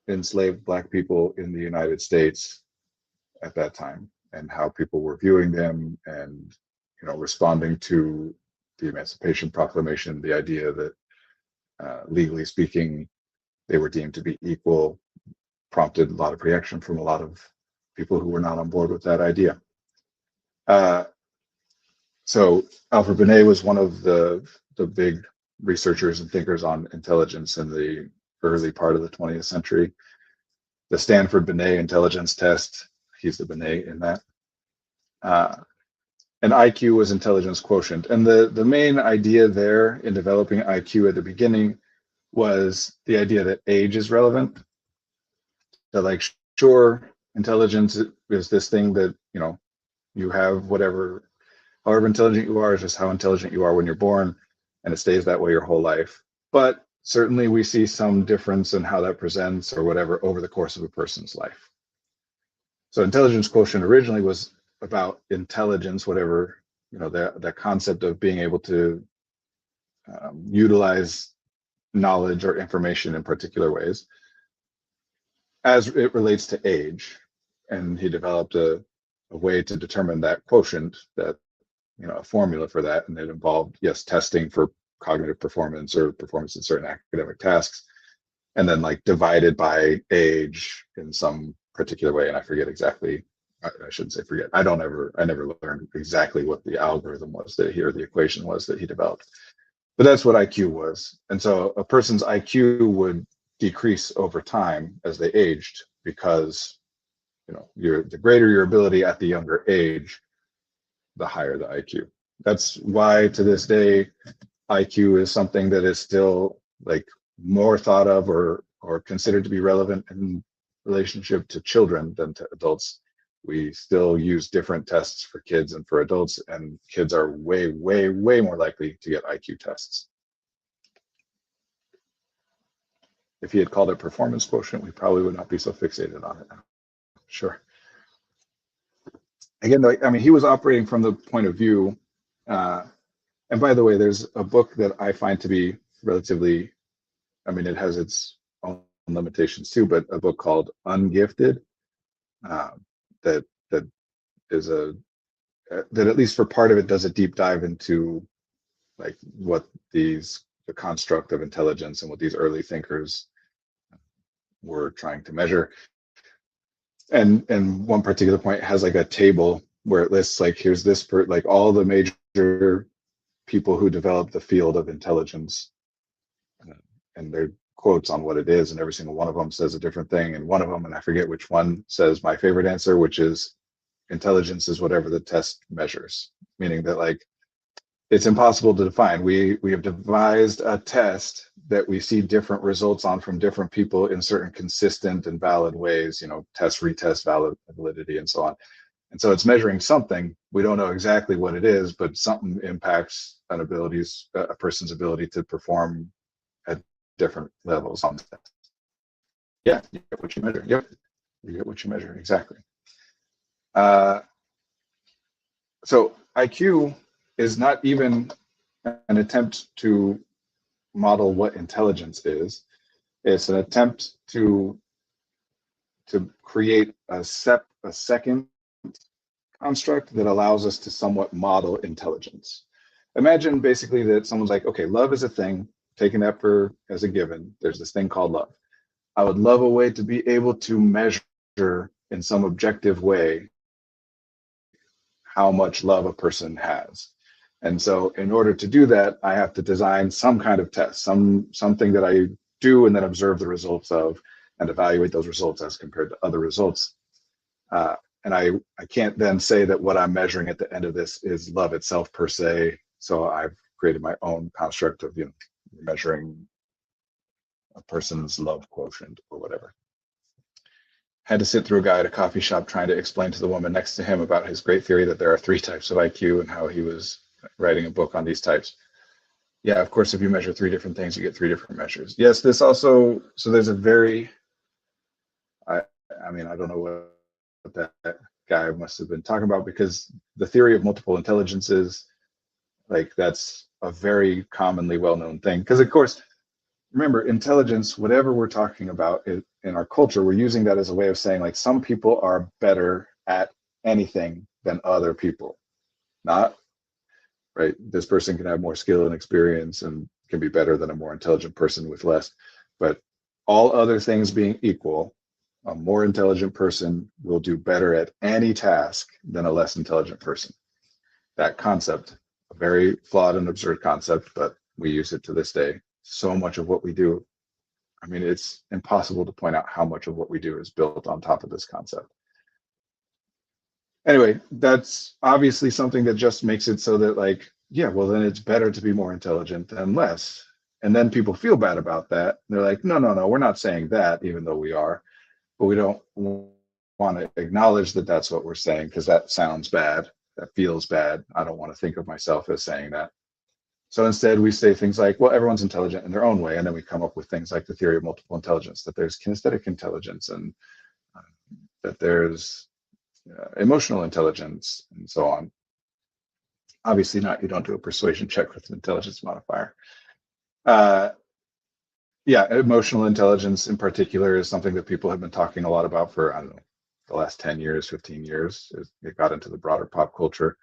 enslaved Black people in the United States at that time, and how people were viewing them and responding to the Emancipation Proclamation, the idea that legally speaking they were deemed to be equal, prompted a lot of reaction from a lot of people who were not on board with that idea. So Alfred Binet was one of the big researchers and thinkers on intelligence in the early part of the 20th century. The Stanford Binet intelligence test, he's the Binet in that. And IQ was intelligence quotient. And the main idea there in developing IQ at the beginning was the idea that age is relevant. That like, sure, intelligence is this thing that, you have however intelligent you are is just how intelligent you are when you're born, and it stays that way your whole life. But certainly we see some difference in how that presents or whatever over the course of a person's life. So intelligence quotient originally was about intelligence, whatever, that concept of being able to utilize knowledge or information in particular ways as it relates to age. And he developed a way to determine that quotient, that a formula for that, and it involved, yes, testing for cognitive performance or performance in certain academic tasks, and then like divided by age in some particular way. And I forget exactly, I shouldn't say forget, I never learned exactly what the algorithm was that he, or the equation was that he developed, but that's what IQ was. And so a person's IQ would decrease over time as they aged, because the greater your ability at the younger age, the higher the IQ. That's why to this day, IQ is something that is still like more thought of or considered to be relevant in relationship to children than to adults. We still use different tests for kids and for adults, and kids are way, way, way more likely to get IQ tests. If he had called it performance quotient, we probably would not be so fixated on it now. Sure. Again, I mean, he was operating from the point of view, and by the way, there's a book that I find to be relatively, I mean, it has its own limitations too, but a book called Ungifted, that that is that at least for part of it does a deep dive into like what the construct of intelligence and what these early thinkers were trying to measure. And one particular point has like a table where it lists like, here's this like all the major people who developed the field of intelligence, and their quotes on what it is, and every single one of them says a different thing. And one of them, and I forget which one, says my favorite answer, which is intelligence is whatever the test measures, meaning that like it's impossible to define. We have devised a test that we see different results on from different people in certain consistent and valid ways, you know, test, retest, validity, and so on. And so it's measuring something. We don't know exactly what it is, but something impacts a person's ability to perform at different levels on the test. Yeah, you get what you measure. Yep, you get what you measure, exactly. So IQ is not even an attempt to model what intelligence is. It's an attempt to create a second construct that allows us to somewhat model intelligence. Imagine basically that someone's like, okay, love is a thing, taking that as a given. There's this thing called love. I would love a way to be able to measure in some objective way how much love a person has. And so in order to do that, I have to design some kind of test, something that I do and then observe the results of and evaluate those results as compared to other results. And I can't then say that what I'm measuring at the end of this is love itself per se. So I've created my own construct of, you know, measuring a person's love quotient or whatever. Had to sit through a guy at a coffee shop trying to explain to the woman next to him about his great theory that there are 3 types of IQ and how he was writing a book on these types. Yeah, of course, if you measure 3 different things, you get 3 different measures. Yes, this also, so there's a very, I mean, I don't know what that guy must have been talking about, because the theory of multiple intelligences, like that's a very commonly well-known thing. Because of course, remember, intelligence, whatever we're talking about in our culture, we're using that as a way of saying like some people are better at anything than other people. Not, right? This person can have more skill and experience and can be better than a more intelligent person with less. But all other things being equal, a more intelligent person will do better at any task than a less intelligent person. That concept, a very flawed and absurd concept, but we use it to this day. So much of what we do, I mean, it's impossible to point out how much of what we do is built on top of this concept. Anyway, that's obviously something that just makes it so that like, yeah, well, then it's better to be more intelligent than less. And then people feel bad about that. They're like, no, we're not saying that, even though we are. But we don't want to acknowledge that that's what we're saying because that sounds bad. That feels bad. I don't want to think of myself as saying that. So instead, we say things like, well, everyone's intelligent in their own way. And then we come up with things like the theory of multiple intelligence, that there's kinesthetic intelligence and that there's emotional intelligence and so on. Obviously not, you don't do a persuasion check with an intelligence modifier. Yeah, emotional intelligence in particular is something that people have been talking a lot about for, I don't know, the last 10 years, 15 years. It got into the broader pop culture,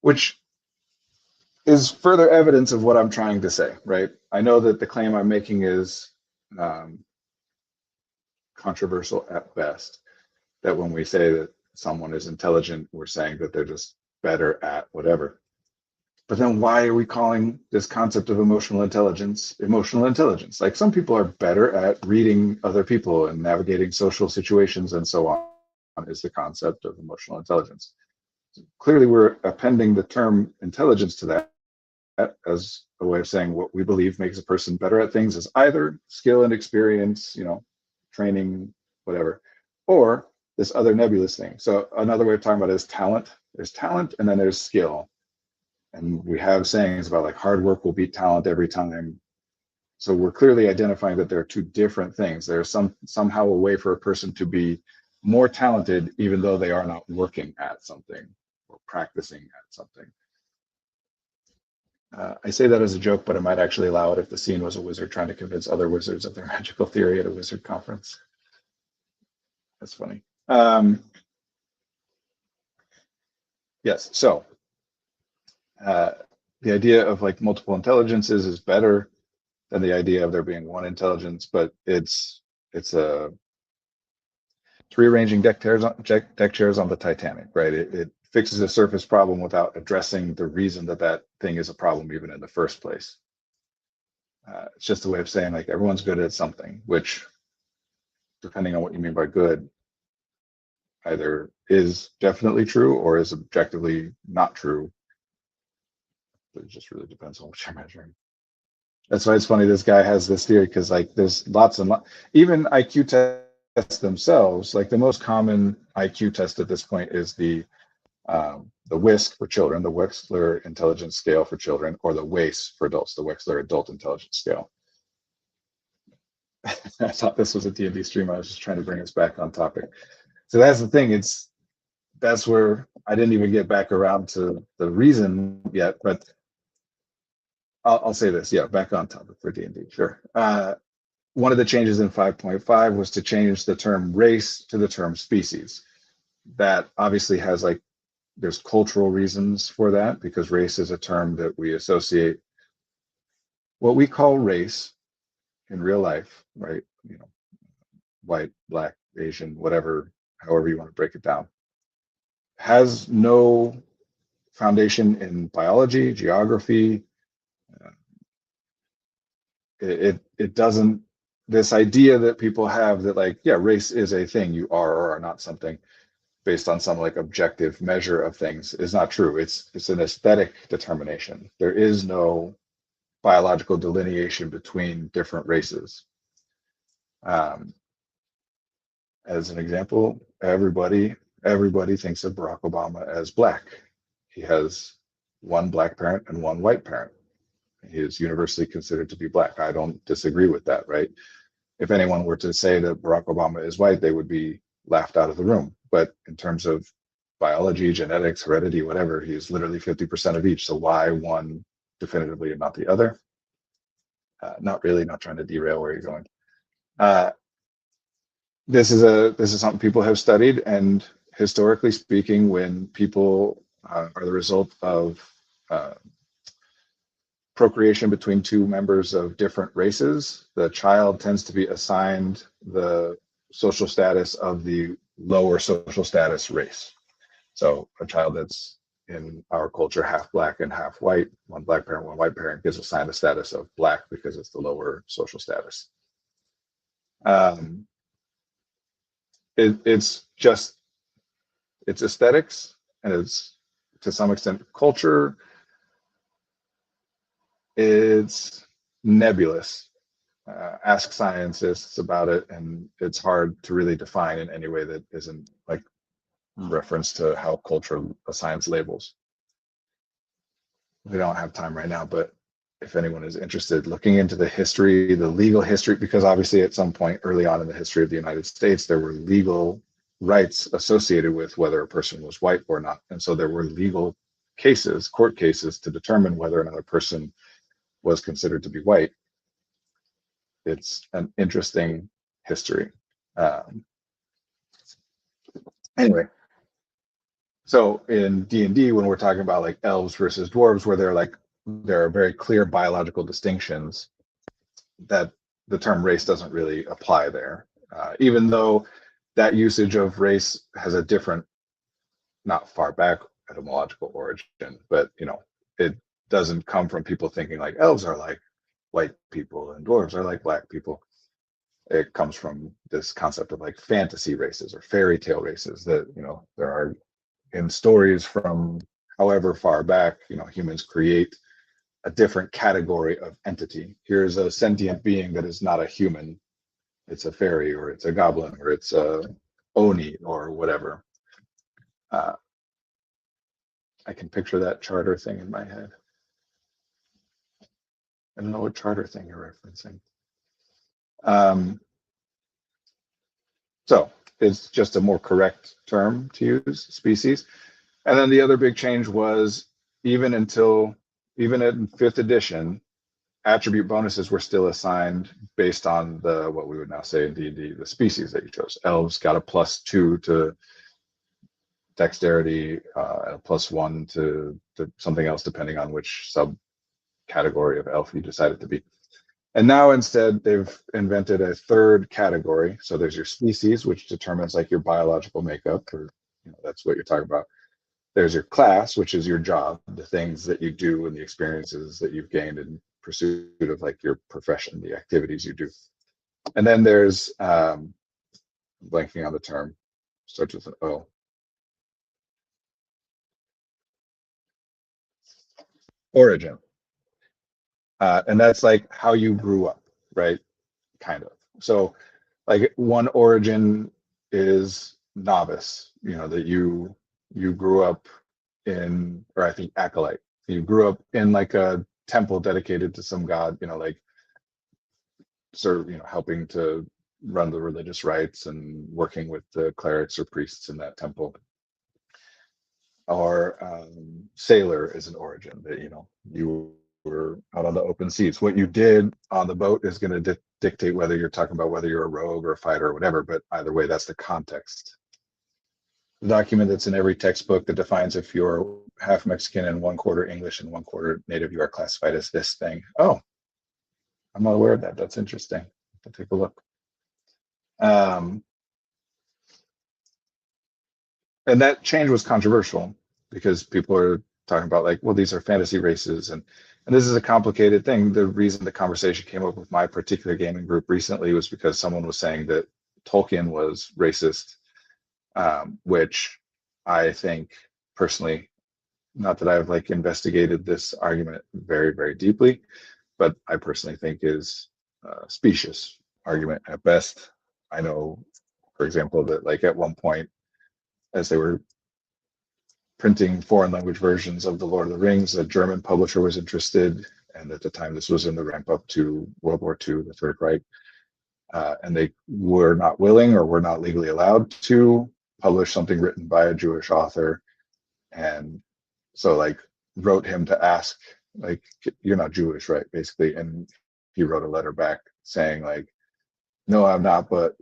which is further evidence of what I'm trying to say, right? I know that the claim I'm making is controversial at best, that when we say that someone is intelligent, we're saying that they're just better at whatever. But then why are we calling this concept of emotional intelligence? Like some people are better at reading other people and navigating social situations and so on, is the concept of emotional intelligence. Clearly, we're appending the term intelligence to that as a way of saying what we believe makes a person better at things is either skill and experience, you know, training, whatever, or this other nebulous thing. So another way of talking about it is talent. There's talent and then there's skill. And we have sayings about like hard work will beat talent every time. So we're clearly identifying that there are two different things. There's somehow a way for a person to be more talented, even though they are not working at something or practicing at something. I say that as a joke, but I might actually allow it if the scene was a wizard trying to convince other wizards of their magical theory at a wizard conference. That's funny. Yes, so the idea of like multiple intelligences is better than the idea of there being one intelligence, but it's rearranging deck chairs on the Titanic, right? It fixes a surface problem without addressing the reason that that thing is a problem even in the first place. It's just a way of saying like everyone's good at something, which, depending on what you mean by good, either is definitely true or is objectively not true. It just really depends on what you're measuring. That's why it's funny. This guy has this theory because like there's lots and lots, even IQ tests themselves. Like the most common IQ test at this point is the WISC for children, the Wechsler Intelligence Scale for children, or the WAIS for adults, the Wechsler Adult Intelligence Scale. I thought this was a D&D stream. I was just trying to bring us back on topic. So that's the thing. That's where I didn't even get back around to the reason yet, but I'll say this. Yeah, back on topic for D&D. Sure. One of the changes in 5.5 was to change the term race to the term species. That obviously has like, there's cultural reasons for that because race is a term that we associate what we call race in real life, right? You know, white, black, Asian, whatever, however you want to break it down, has no foundation in biology, geography. It doesn't, this idea that people have that like, yeah, race is a thing, you are or are not something based on some like objective measure of things is not true. It's an aesthetic determination. There is no biological delineation between different races. As an example, everybody thinks of Barack Obama as black. He has one black parent and one white parent. He is universally considered to be black. I don't disagree with that, right? If anyone were to say that Barack Obama is white, they would be laughed out of the room. But in terms of biology, genetics, heredity, whatever, he's literally 50% of each. So why one definitively and not the other? Not really, not trying to derail where you're going. This is something people have studied, and historically speaking, when people are the result of procreation between two members of different races, the child tends to be assigned the social status of the lower social status race. So a child that's in our culture half black and half white, one black parent, one white parent, gets assigned the status of black because it's the lower social status. It's just, it's aesthetics, and it's to some extent culture. It's nebulous. Ask scientists about it, and it's hard to really define in any way that isn't like reference to how culture assigns labels. We don't have time right now, but if anyone is interested, looking into the history, the legal history, because obviously at some point early on in the history of the United States, there were legal rights associated with whether a person was white or not. And so there were legal cases, court cases, to determine whether another person was considered to be white. It's an interesting history. Anyway, so in D&D, when we're talking about like elves versus dwarves, where there are very clear biological distinctions, that the term race doesn't really apply there, even though that usage of race has a different, not far back etymological origin, but you know, it doesn't come from people thinking like elves are like white people and dwarves are like black people. It comes from this concept of like fantasy races or fairy tale races that, you know, there are in stories from however far back, you know, humans create a different category of entity. Here's a sentient being that is not a human. It's a fairy, or it's a goblin, or it's a oni, or whatever. I can picture that charter thing in my head. I don't know what charter thing you're referencing. Um, so it's just a more correct term to use, species. And then the other big change was even in fifth edition, attribute bonuses were still assigned based on the what we would now say in D&D, the species that you chose. Elves got a +2 to dexterity, and a +1 to something else, depending on which subcategory of elf you decided to be. And now instead, they've invented a third category. So there's your species, which determines like your biological makeup, or that's what you're talking about. There's your class, which is your job, the things that you do and the experiences that you've gained in pursuit of like your profession, the activities you do. And then there's blanking on the term, starts with an O. Origin. And that's like how you grew up, right? Kind of. So like one origin is novice, that you grew up in, or I think acolyte. You grew up in like a temple dedicated to some god, like serve, helping to run the religious rites and working with the clerics or priests in that temple. Or sailor is an origin that you were out on the open seas. What you did on the boat is going to dictate whether you're talking about whether you're a rogue or a fighter or whatever. But either way, that's the context. The document that's in every textbook that defines if you're half Mexican and 1/4 English and 1/4 native, you are classified as this thing. Oh, I'm not aware of that. That's interesting. I'll take a look. And that change was controversial because people are talking about like, well, these are fantasy races, and this is a complicated thing. The reason the conversation came up with my particular gaming group recently was because someone was saying that Tolkien was racist, which I think personally, not that I've like investigated this argument very, very deeply, but I personally think is a specious argument at best. I know, for example, that like at one point, as they were printing foreign language versions of the Lord of the Rings, a German publisher was interested, and at the time this was in the ramp up to World War II, the Third Reich, and they were not willing or were not legally allowed to publish something written by a Jewish author, and so like wrote him to ask, like, you're not Jewish, right? Basically, and he wrote a letter back saying like, no, I'm not, but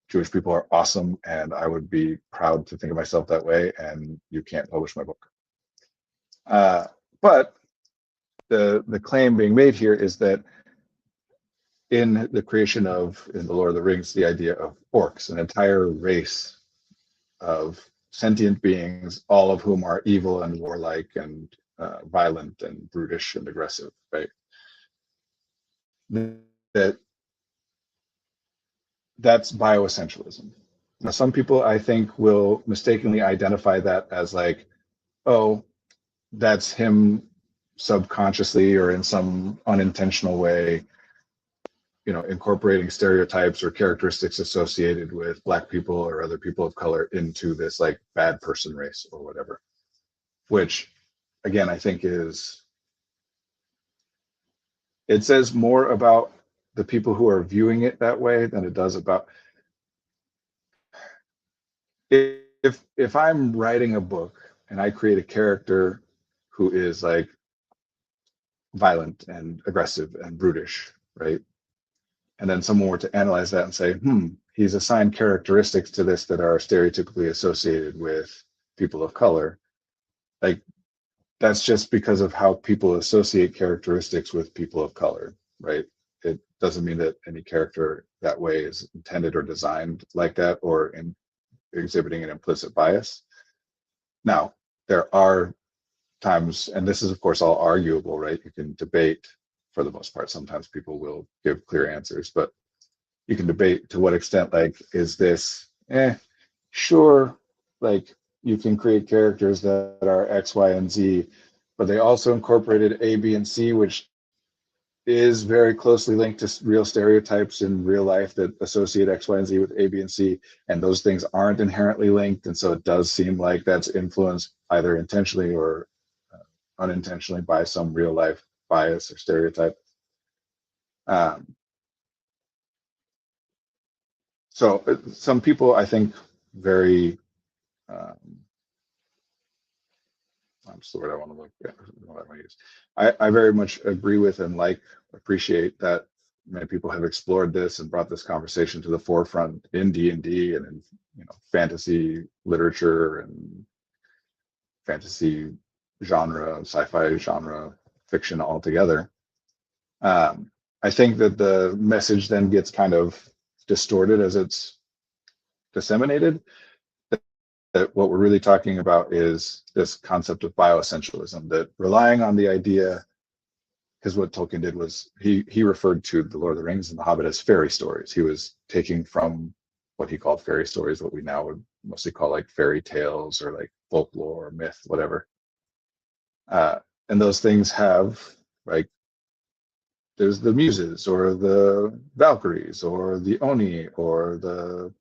Jewish people are awesome, and I would be proud to think of myself that way, and you can't publish my book. But the claim being made here is that in the creation of, in the Lord of the Rings, the idea of orcs, an entire race of sentient beings, all of whom are evil and warlike and violent and brutish and aggressive, right? That's bioessentialism. Now, some people I think will mistakenly identify that as like, oh, that's him subconsciously or in some unintentional way, incorporating stereotypes or characteristics associated with Black people or other people of color into this like bad person race or whatever, which again, I think it says more about the people who are viewing it that way than it does about, if I'm writing a book and I create a character who is like violent and aggressive and brutish, right? And then someone were to analyze that and say, he's assigned characteristics to this that are stereotypically associated with people of color. Like, that's just because of how people associate characteristics with people of color, right? It doesn't mean that any character that way is intended or designed like that or in exhibiting an implicit bias. Now, there are times, and this is of course all arguable, right? You can debate for the most part. Sometimes people will give clear answers, but you can debate to what extent, like, is this, sure, like you can create characters that are X, Y, and Z, but they also incorporated A, B, and C, which is very closely linked to real stereotypes in real life that associate X, Y, and Z with A, B, and C, and those things aren't inherently linked, and so it does seem like that's influenced either intentionally or unintentionally by some real life bias or stereotype. Um, so some people, I think, very, um, what's the word I want to look at? What I want to use. I very much agree with and appreciate that many people have explored this and brought this conversation to the forefront in D&D and in fantasy literature and fantasy genre, sci-fi genre, fiction altogether. I think that the message then gets kind of distorted as it's disseminated. That what we're really talking about is this concept of bioessentialism, that relying on the idea, because what Tolkien did was he referred to the Lord of the Rings and the Hobbit as fairy stories. He was taking from what he called fairy stories, what we now would mostly call like fairy tales or like folklore or myth, whatever. And those things have, like, there's the muses or the Valkyries or the Oni or the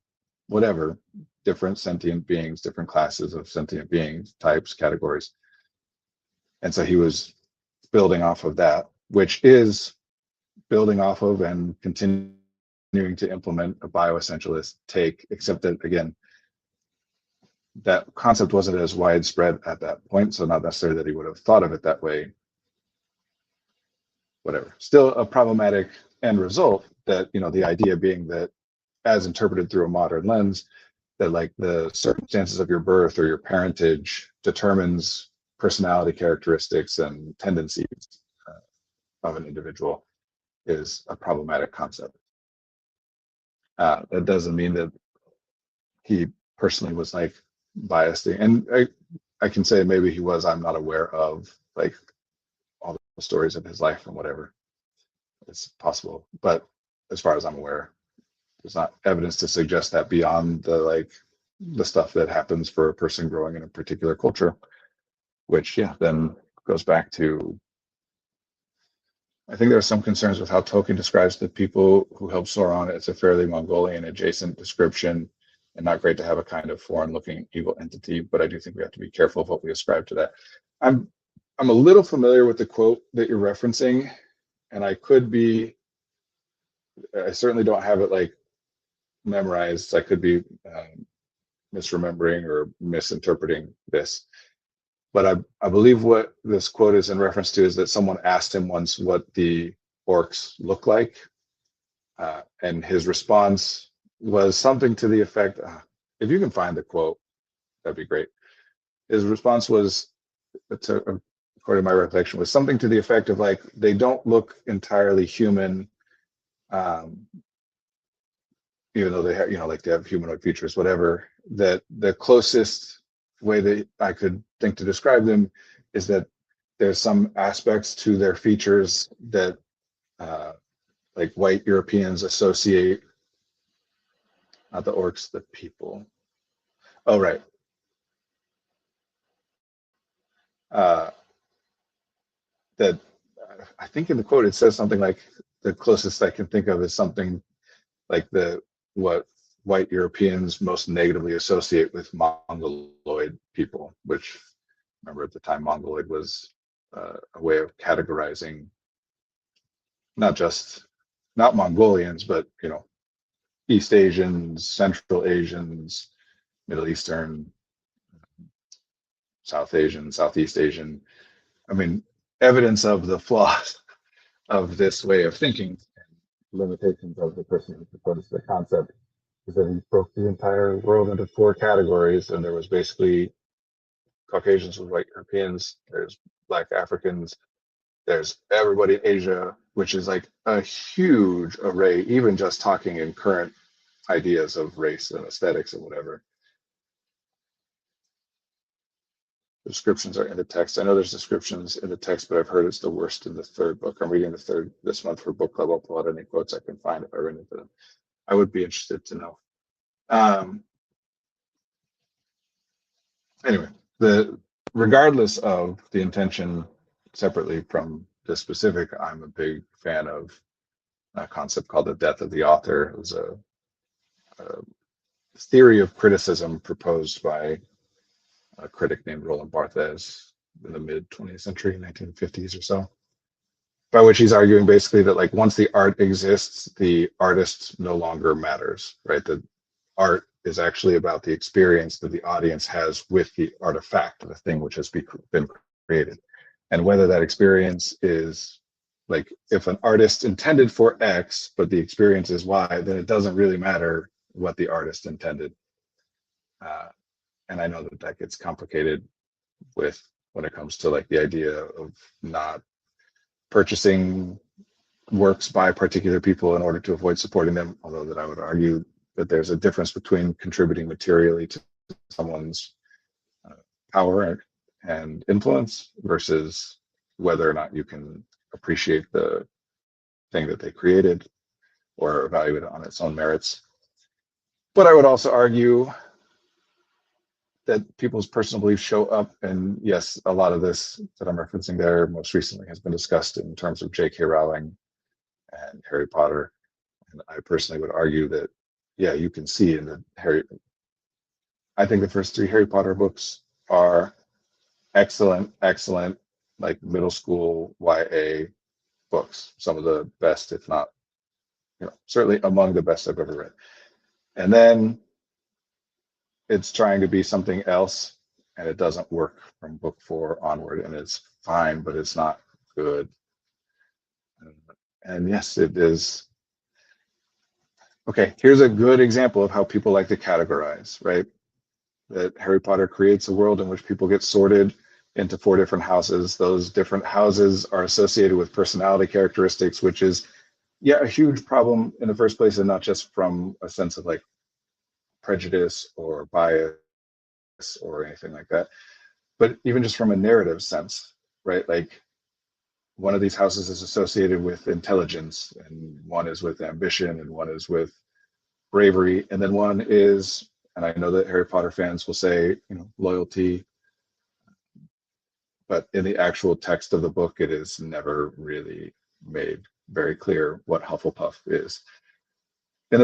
whatever, different sentient beings, different classes of sentient beings, types, categories. And so he was building off of that, which is building off of and continuing to implement a bioessentialist take, except that, again, that concept wasn't as widespread at that point. So not necessarily that he would have thought of it that way, whatever. Still a problematic end result, that, the idea being that, as interpreted through a modern lens, that like the circumstances of your birth or your parentage determines personality characteristics and tendencies of an individual, is a problematic concept. That doesn't mean that he personally was like biased, and I can say maybe he was. I'm not aware of like all the stories of his life and whatever. It's possible, but as far as I'm aware, there's not evidence to suggest that beyond the stuff that happens for a person growing in a particular culture, which, yeah, then goes back to, I think there are some concerns with how Tolkien describes the people who help Sauron. It's a fairly Mongolian adjacent description, and not great to have a kind of foreign looking evil entity, but I do think we have to be careful of what we ascribe to that. I'm a little familiar with the quote that you're referencing, and I certainly don't have it like memorized. I could be misremembering or misinterpreting this. But I believe what this quote is in reference to is that someone asked him once what the orcs look like. And his response was something to the effect, if you can find the quote, that'd be great. His response was, according to my recollection, was something to the effect of like, they don't look entirely human, even though they have, like they have humanoid features, whatever. That the closest way that I could think to describe them is that there's some aspects to their features that like white Europeans associate, not the orcs, the people. Oh, right. Uh, that I think in the quote it says something like, the closest I can think of is something like what white Europeans most negatively associate with Mongoloid people, which, remember, at the time Mongoloid was a way of categorizing not Mongolians, but East Asians, Central Asians, Middle Eastern, South Asian, Southeast Asian. I mean, evidence of the flaws of this way of thinking, limitations of the person who proposed the concept, is that he broke the entire world into four categories, and there was basically Caucasians with white Europeans, there's Black Africans, there's everybody in Asia, which is like a huge array, even just talking in current ideas of race and aesthetics and whatever. Descriptions are in the text. I know there's descriptions in the text, but I've heard it's the worst in the third book. I'm reading the third this month for book club. I'll pull out any quotes I can find if I run into them. I would be interested to know. Anyway, regardless of the intention, separately from the specific, I'm a big fan of a concept called the death of the author. It was a theory of criticism proposed by a critic named Roland Barthes in the mid 20th century, 1950s or so. by which he's arguing basically that like once the art exists, the artist no longer matters, right? The art is actually about the experience that the audience has with the artifact, the thing which has been created. And whether that experience is like if an artist intended for X, but the experience is Y, then it doesn't really matter what the artist intended. And I know that that gets complicated with when it comes to like the idea of not purchasing works by particular people in order to avoid supporting them, although that I would argue that there's a difference between contributing materially to someone's power and influence versus whether or not you can appreciate the thing that they created or evaluate it on its own merits. But I would also argue that people's personal beliefs show up. And yes, a lot of this that I'm referencing there most recently has been discussed in terms of J.K. Rowling and Harry Potter. And I personally would argue that, yeah, you can see in the I think the first three Harry Potter books are excellent, excellent, like middle school YA books. Some of the best, if not, certainly among the best I've ever read. And then it's trying to be something else and it doesn't work from book 4 onward, and it's fine, but it's not good. And yes, it is. Okay, here's a good example of how people like to categorize, right? That Harry Potter creates a world in which people get sorted into 4 different houses. Those different houses are associated with personality characteristics, which is, yeah, a huge problem in the first place, and not just from a sense of like prejudice or bias or anything like that, but even just from a narrative sense, right? Like one of these houses is associated with intelligence, and one is with ambition, and one is with bravery, and then one is, and I know that Harry Potter fans will say, loyalty, but in the actual text of the book, it is never really made very clear what Hufflepuff is. In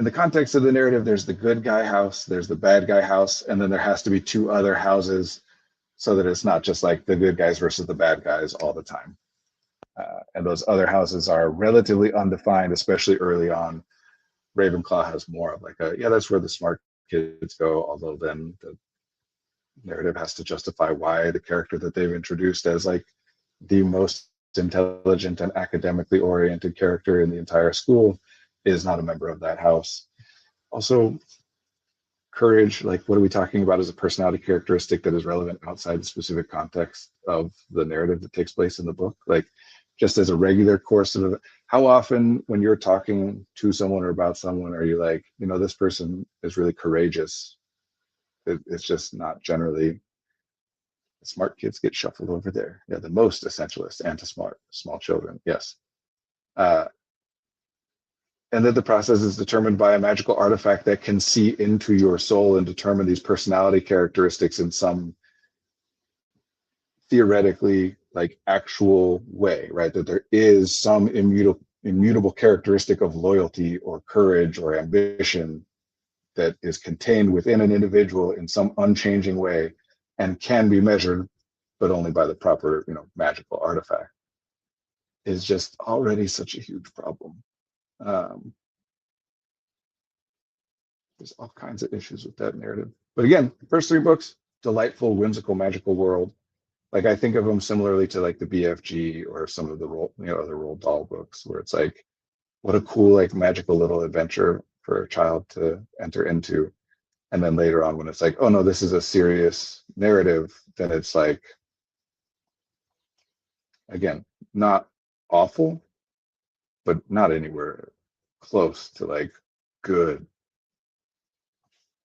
the context of the narrative, there's the good guy house, there's the bad guy house, and then there has to be 2 other houses so that it's not just like the good guys versus the bad guys all the time. And those other houses are relatively undefined, especially early on. Ravenclaw has more of like that's where the smart kids go, although then the narrative has to justify why the character that they've introduced as like the most intelligent and academically oriented character in the entire school is not a member of that house. Also, courage, like what are we talking about as a personality characteristic that is relevant outside the specific context of the narrative that takes place in the book? Like just as a regular course of, how often when you're talking to someone or about someone are you like, this person is really courageous? It's just not generally. Smart kids get shuffled over there. Yeah, the most essentialist, anti-smart, small children, yes. And then the process is determined by a magical artifact that can see into your soul and determine these personality characteristics in some theoretically like actual way, right? That there is some immutable characteristic of loyalty or courage or ambition that is contained within an individual in some unchanging way and can be measured, but only by the proper, magical artifact, is just already such a huge problem. There's all kinds of issues with that narrative. But again, the first 3 books, delightful, whimsical, magical world. Like I think of them similarly to like the BFG or some of the other Roald Dahl books, where it's like, what a cool, like magical little adventure for a child to enter into. And then later on, when it's like, oh no, this is a serious narrative, then it's like, again, not awful, but not anywhere close to like good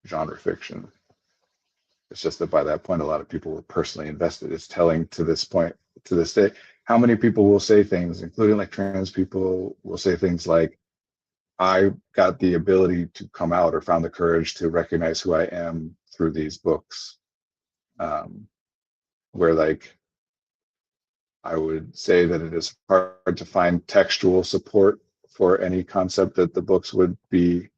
genre fiction. It's just that by that point, a lot of people were personally invested. It's telling to this point, to this day, how many people will say things, including like trans people, will say things like, I got the ability to come out or found the courage to recognize who I am through these books. Where like, I would say that it is hard to find textual support for any concept that the books would be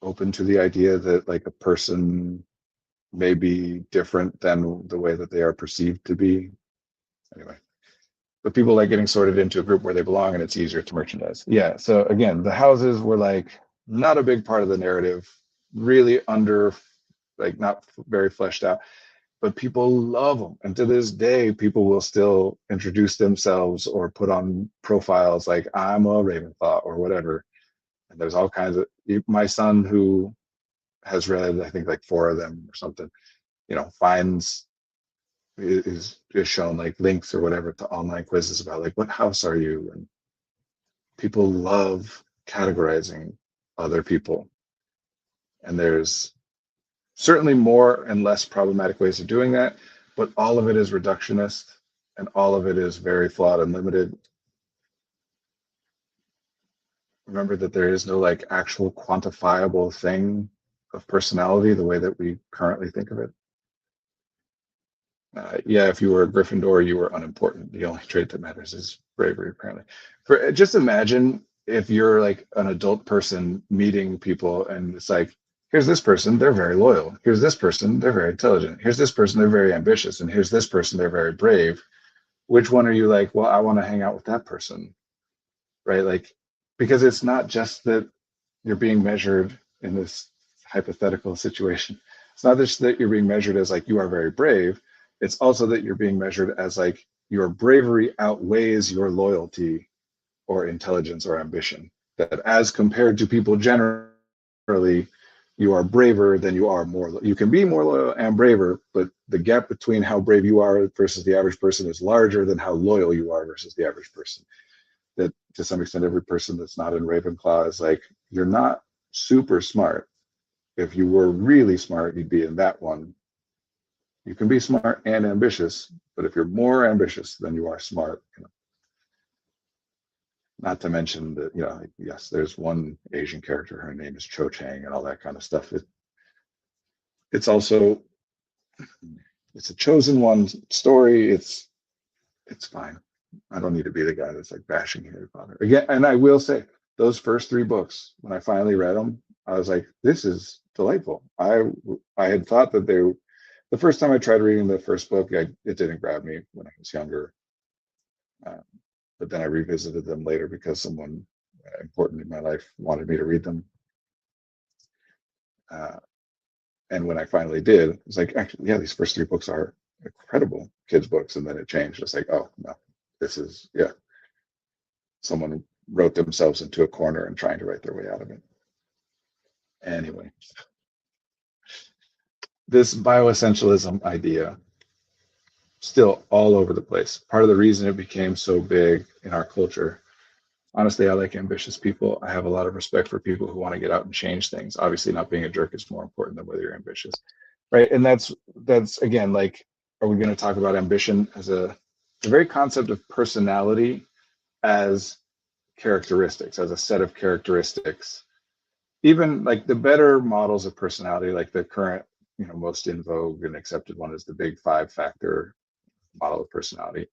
open to the idea that like a person may be different than the way that they are perceived to be. Anyway, but people like getting sorted into a group where they belong and it's easier to merchandise. Yeah. So again, the houses were like not a big part of the narrative, really under, like not very fleshed out, but people love them. And to this day, people will still introduce themselves or put on profiles like I'm a Ravenclaw or whatever. And there's all kinds of, my son who has read, I think like 4 of them or something, finds, is shown like links or whatever to online quizzes about like, what house are you? And people love categorizing other people. And there's certainly more and less problematic ways of doing that, but all of it is reductionist and all of it is very flawed and limited. Remember that there is no like actual quantifiable thing of personality the way that we currently think of it. Yeah, if you were a Gryffindor, you were unimportant. The only trait that matters is bravery, apparently. Just imagine if you're like an adult person meeting people and it's like, here's this person, they're very loyal. Here's this person, they're very intelligent. Here's this person, they're very ambitious. And here's this person, they're very brave. Which one are you like, well, I want to hang out with that person, right? Like, because it's not just that you're being measured in this hypothetical situation. It's not just that you're being measured as like you are very brave. It's also that you're being measured as like your bravery outweighs your loyalty or intelligence or ambition. That as compared to people generally, you are braver than you are more. You can be more loyal and braver, but the gap between how brave you are versus the average person is larger than how loyal you are versus the average person. That to some extent, every person that's not in Ravenclaw is like, you're not super smart. If you were really smart, you'd be in that one. You can be smart and ambitious, but if you're more ambitious than you are smart, not to mention that, like, yes, there's one Asian character, her name is Cho Chang and all that kind of stuff. It's also, it's a chosen one story. It's fine. I don't need to be the guy that's like bashing Harry Potter again. And I will say, those first 3 books, when I finally read them, I was like, this is delightful. I had thought that the first time I tried reading the first book, it didn't grab me when I was younger. But then I revisited them later because someone important in my life wanted me to read them. And when I finally did, it was like, actually, yeah, these first 3 books are incredible kids' books. And then it changed. It's like, oh, no, this is, yeah, someone wrote themselves into a corner and trying to write their way out of it. Anyway, this bioessentialism idea, still all over the place. Part of the reason it became so big in our culture. Honestly, I like ambitious people. I have a lot of respect for people who want to get out and change things. Obviously, not being a jerk is more important than whether you're ambitious, right? And that's again, like, are we going to talk about ambition as the very concept of personality as characteristics, as a set of characteristics? Even like the better models of personality, like the current, most in vogue and accepted one is the big 5-factor model of personality.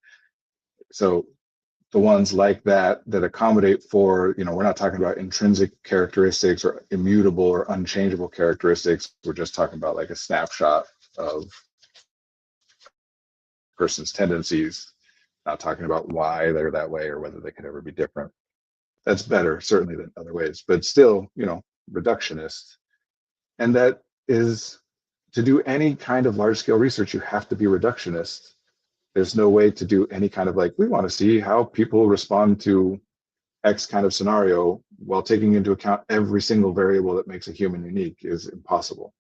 So the ones like that accommodate for, we're not talking about intrinsic characteristics or immutable or unchangeable characteristics. We're just talking about like a snapshot of person's tendencies, not talking about why they're that way or whether they could ever be different. That's better, certainly, than other ways, but still, reductionist. And that is, to do any kind of large scale research, you have to be reductionist. There's no way to do any kind of like, we want to see how people respond to X kind of scenario while taking into account every single variable that makes a human unique is impossible.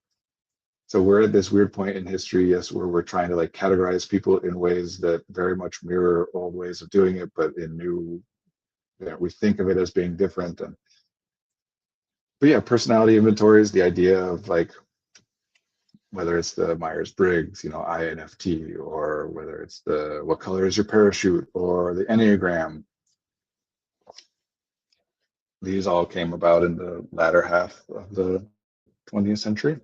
So we're at this weird point in history, yes, where we're trying to like categorize people in ways that very much mirror old ways of doing it, but in new, we think of it as being different. But yeah, personality inventory is the idea of like, whether it's the Myers-Briggs, INFT, or whether it's the what color is your parachute or the Enneagram. These all came about in the latter half of the 20th century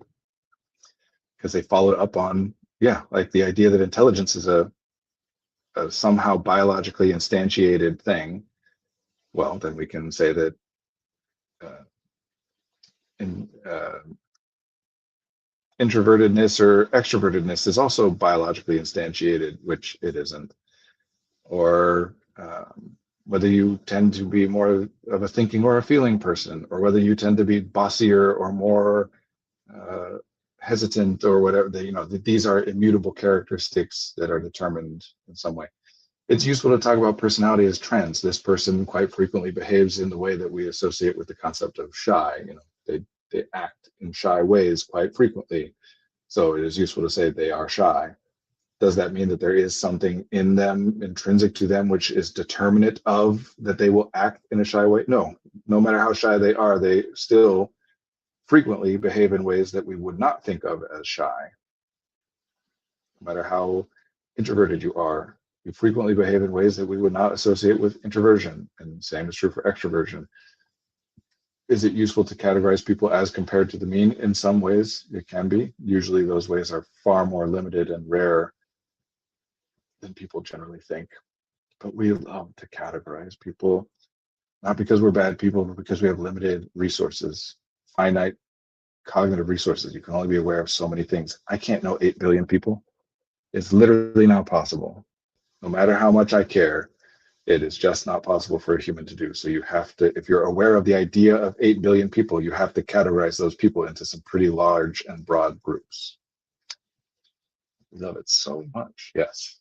because they followed up on, like the idea that intelligence is a somehow biologically instantiated thing. Well, then we can say that in introvertedness or extrovertedness is also biologically instantiated, which it isn't, or whether you tend to be more of a thinking or a feeling person, or whether you tend to be bossier or more uh, hesitant or whatever. These are immutable characteristics that are determined in some way. It's useful to talk about personality as trends. This person quite frequently behaves in the way that we associate with the concept of shy. They act in shy ways quite frequently. So it is useful to say they are shy. Does that mean that there is something in them, intrinsic to them, which is determinate of that they will act in a shy way? No. No matter how shy they are, they still frequently behave in ways that we would not think of as shy. No matter how introverted you are, you frequently behave in ways that we would not associate with introversion. And the same is true for extroversion. Is it useful to categorize people as compared to the mean? In some ways, it can be. Usually those ways are far more limited and rare than people generally think. But we love to categorize people, not because we're bad people, but because we have limited resources, finite cognitive resources. You can only be aware of so many things. I can't know 8 billion people. It's literally not possible. No matter how much I care, it is just not possible for a human to do. So you have to, if you're aware of the idea of 8 billion people, you have to categorize those people into some pretty large and broad groups. I love it so much. Yes.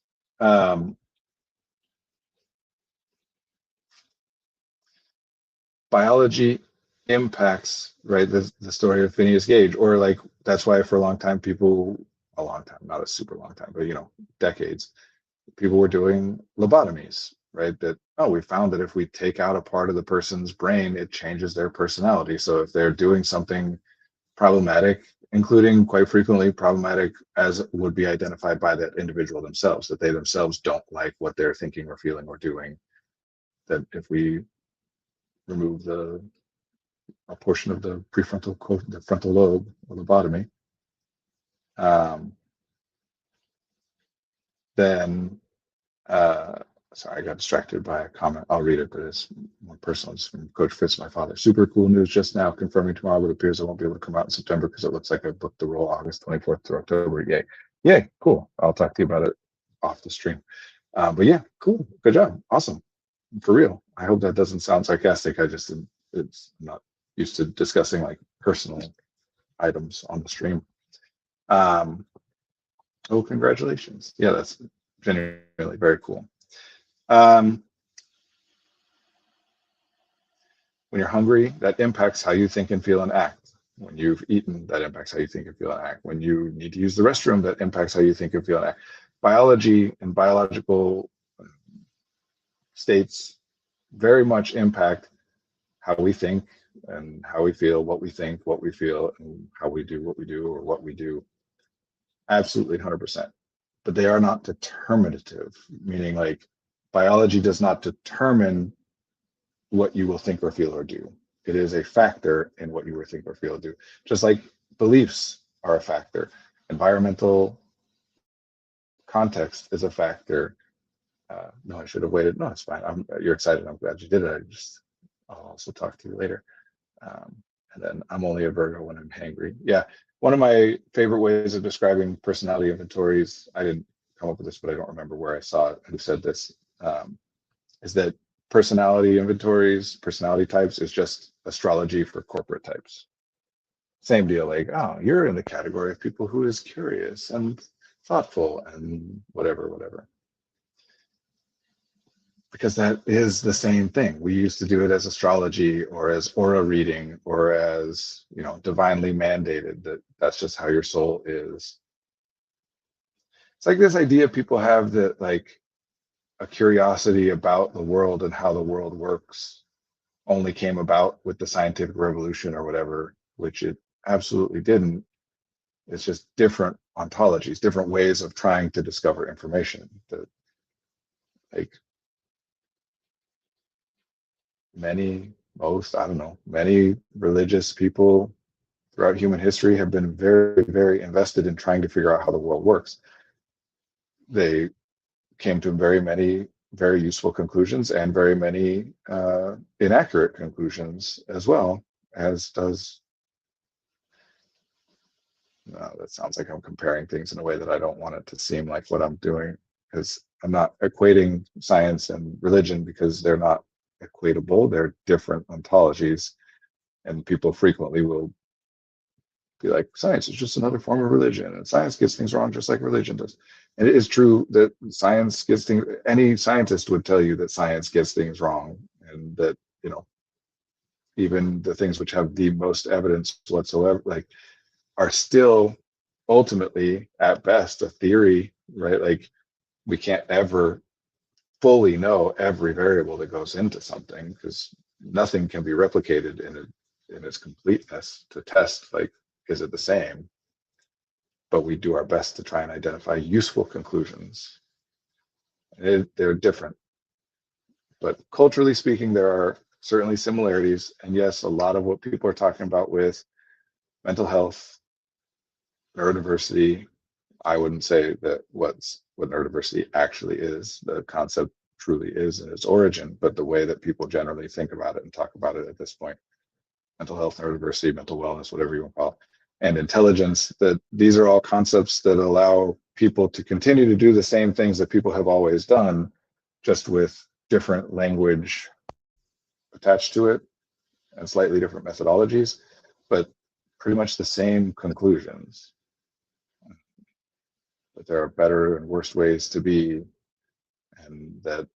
Biology impacts, right, the story of Phineas Gage, or like that's why for a long time a long time, not a super long time, but decades, people were doing lobotomies, right? That, oh, we found that if we take out a part of the person's brain, it changes their personality. So if they're doing something problematic, including quite frequently problematic as would be identified by that individual themselves, that they themselves don't like what they're thinking or feeling or doing, that if we remove a portion of the the frontal lobe, or lobotomy, then sorry, I got distracted by a comment. I'll read it, but it's more personal. It's from Coach Fitz, my father. Super cool news just now, confirming tomorrow, but it appears I won't be able to come out in September because it looks like I booked the role August 24th through October. Yay. Yay, cool. I'll talk to you about it off the stream. But yeah, cool. Good job. Awesome. For real. I hope that doesn't sound sarcastic. It's not used to discussing like personal items on the stream. Oh, congratulations. Yeah, that's genuinely very cool. When you're hungry, that impacts how you think and feel and act. When you've eaten, that impacts how you think and feel and act. When you need to use the restroom, that impacts how you think and feel and act. Biology and biological states very much impact how we think and how we feel, what we think, what we feel, and how we do what we do or what we do. Absolutely 100%. But they are not determinative, meaning like biology does not determine what you will think or feel or do. It is a factor in what you will think or feel or do. Just like beliefs are a factor. Environmental context is a factor. No, I should have waited. No, it's fine. You're excited. I'm glad you did it. I'll also talk to you later. And then I'm only a Virgo when I'm hangry. Yeah, one of my favorite ways of describing personality inventories, I didn't come up with this, but I don't remember where I saw it, who said this, is that personality inventories, personality types is just astrology for corporate types. Same deal, like, oh, you're in the category of people who is curious and thoughtful and whatever. Because that is the same thing. We used to do it as astrology or as aura reading or as, divinely mandated, that's just how your soul is. It's like this idea people have that like a curiosity about the world and how the world works only came about with the scientific revolution or whatever, which it absolutely didn't. It's just different ontologies, different ways of trying to discover information. That like many religious people throughout human history have been very, very invested in trying to figure out how the world works. They came to very many very useful conclusions and very many inaccurate conclusions as well, as does That sounds like I'm comparing things in a way that I don't want it to seem like what I'm doing, because I'm not equating science and religion, because they're not equatable. They're different ontologies, and people frequently will be like, science is just another form of religion, and science gets things wrong just like religion does. And it is true that science gets things, any scientist would tell you that science gets things wrong, and that, even the things which have the most evidence whatsoever, like, are still ultimately at best a theory, right? Like, we can't ever fully know every variable that goes into something, because nothing can be replicated in its completeness to test, like, is it the same? But we do our best to try and identify useful conclusions. They're different, but culturally speaking, there are certainly similarities. And yes, a lot of what people are talking about with mental health, neurodiversity, I wouldn't say that what neurodiversity actually is, the concept truly is in its origin, but the way that people generally think about it and talk about it at this point, mental health, neurodiversity, mental wellness, whatever you want to call it, and intelligence, that these are all concepts that allow people to continue to do the same things that people have always done, just with different language attached to it and slightly different methodologies, but pretty much the same conclusions. That there are better and worse ways to be, and that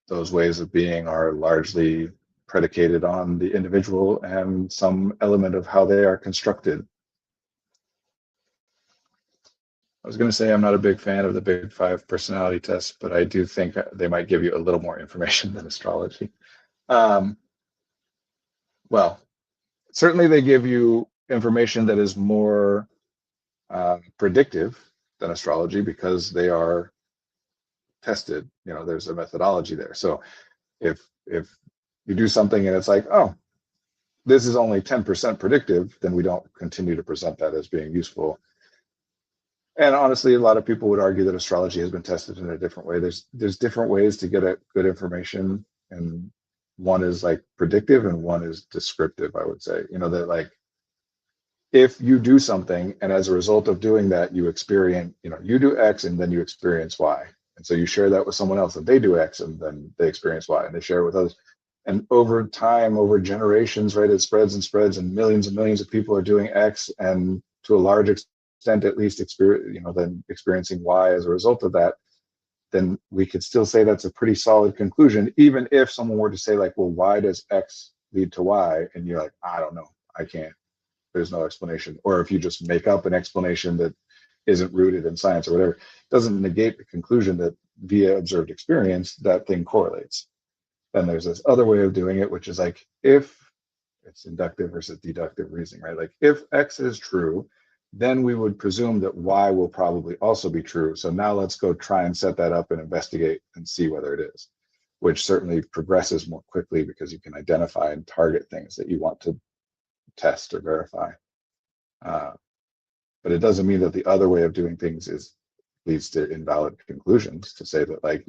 those ways of being are largely predicated on the individual and some element of how they are constructed. I was going to say I'm not a big fan of the Big Five personality test, but I do think they might give you a little more information than astrology. Well, certainly they give you information that is more predictive than astrology, because they are tested. There's a methodology there. So if you do something and it's like, oh, this is only 10% predictive, then we don't continue to present that as being useful. And honestly, a lot of people would argue that astrology has been tested in a different way. There's different ways to get at good information, and one is like predictive and one is descriptive, I would say. That, like, if you do something and as a result of doing that, you experience, you do X and then you experience Y. And so you share that with someone else and they do X and then they experience Y, and they share it with others. And over time, over generations, right, it spreads and spreads, and millions of people are doing X, and to a large extent, at least, then experiencing Y as a result of that. Then we could still say that's a pretty solid conclusion, even if someone were to say, like, well, why does X lead to Y? And you're like, I don't know, I can't. There's no explanation. Or if you just make up an explanation that isn't rooted in science or whatever, it doesn't negate the conclusion that via observed experience, that thing correlates. Then there's this other way of doing it, which is like, if it's inductive versus deductive reasoning, right? Like, if X is true, then we would presume that Y will probably also be true. So now let's go try and set that up and investigate and see whether it is, which certainly progresses more quickly because you can identify and target things that you want to test or verify. But it doesn't mean that the other way of doing things leads to invalid conclusions, to say that, like,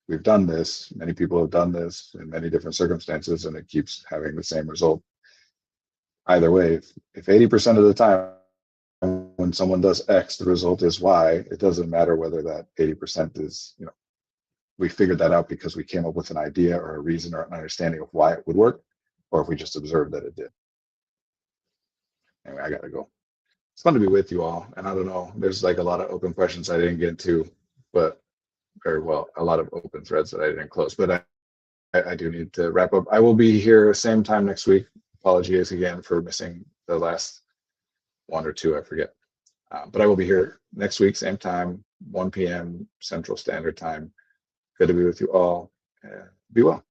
we've done this, many people have done this in many different circumstances, and it keeps having the same result. Either way, if 80% of the time when someone does X, the result is Y, it doesn't matter whether that 80% is, we figured that out because we came up with an idea or a reason or an understanding of why it would work, or if we just observed that it did. Anyway, I gotta go. It's fun to be with you all. And I don't know, there's like a lot of open questions I didn't get to, but very well, a lot of open threads that I didn't close, but I do need to wrap up. I will be here same time next week. Apologies again for missing the last one or two, I forget. But I will be here next week, same time, 1 p.m. Central Standard Time. Good to be with you all. Be well.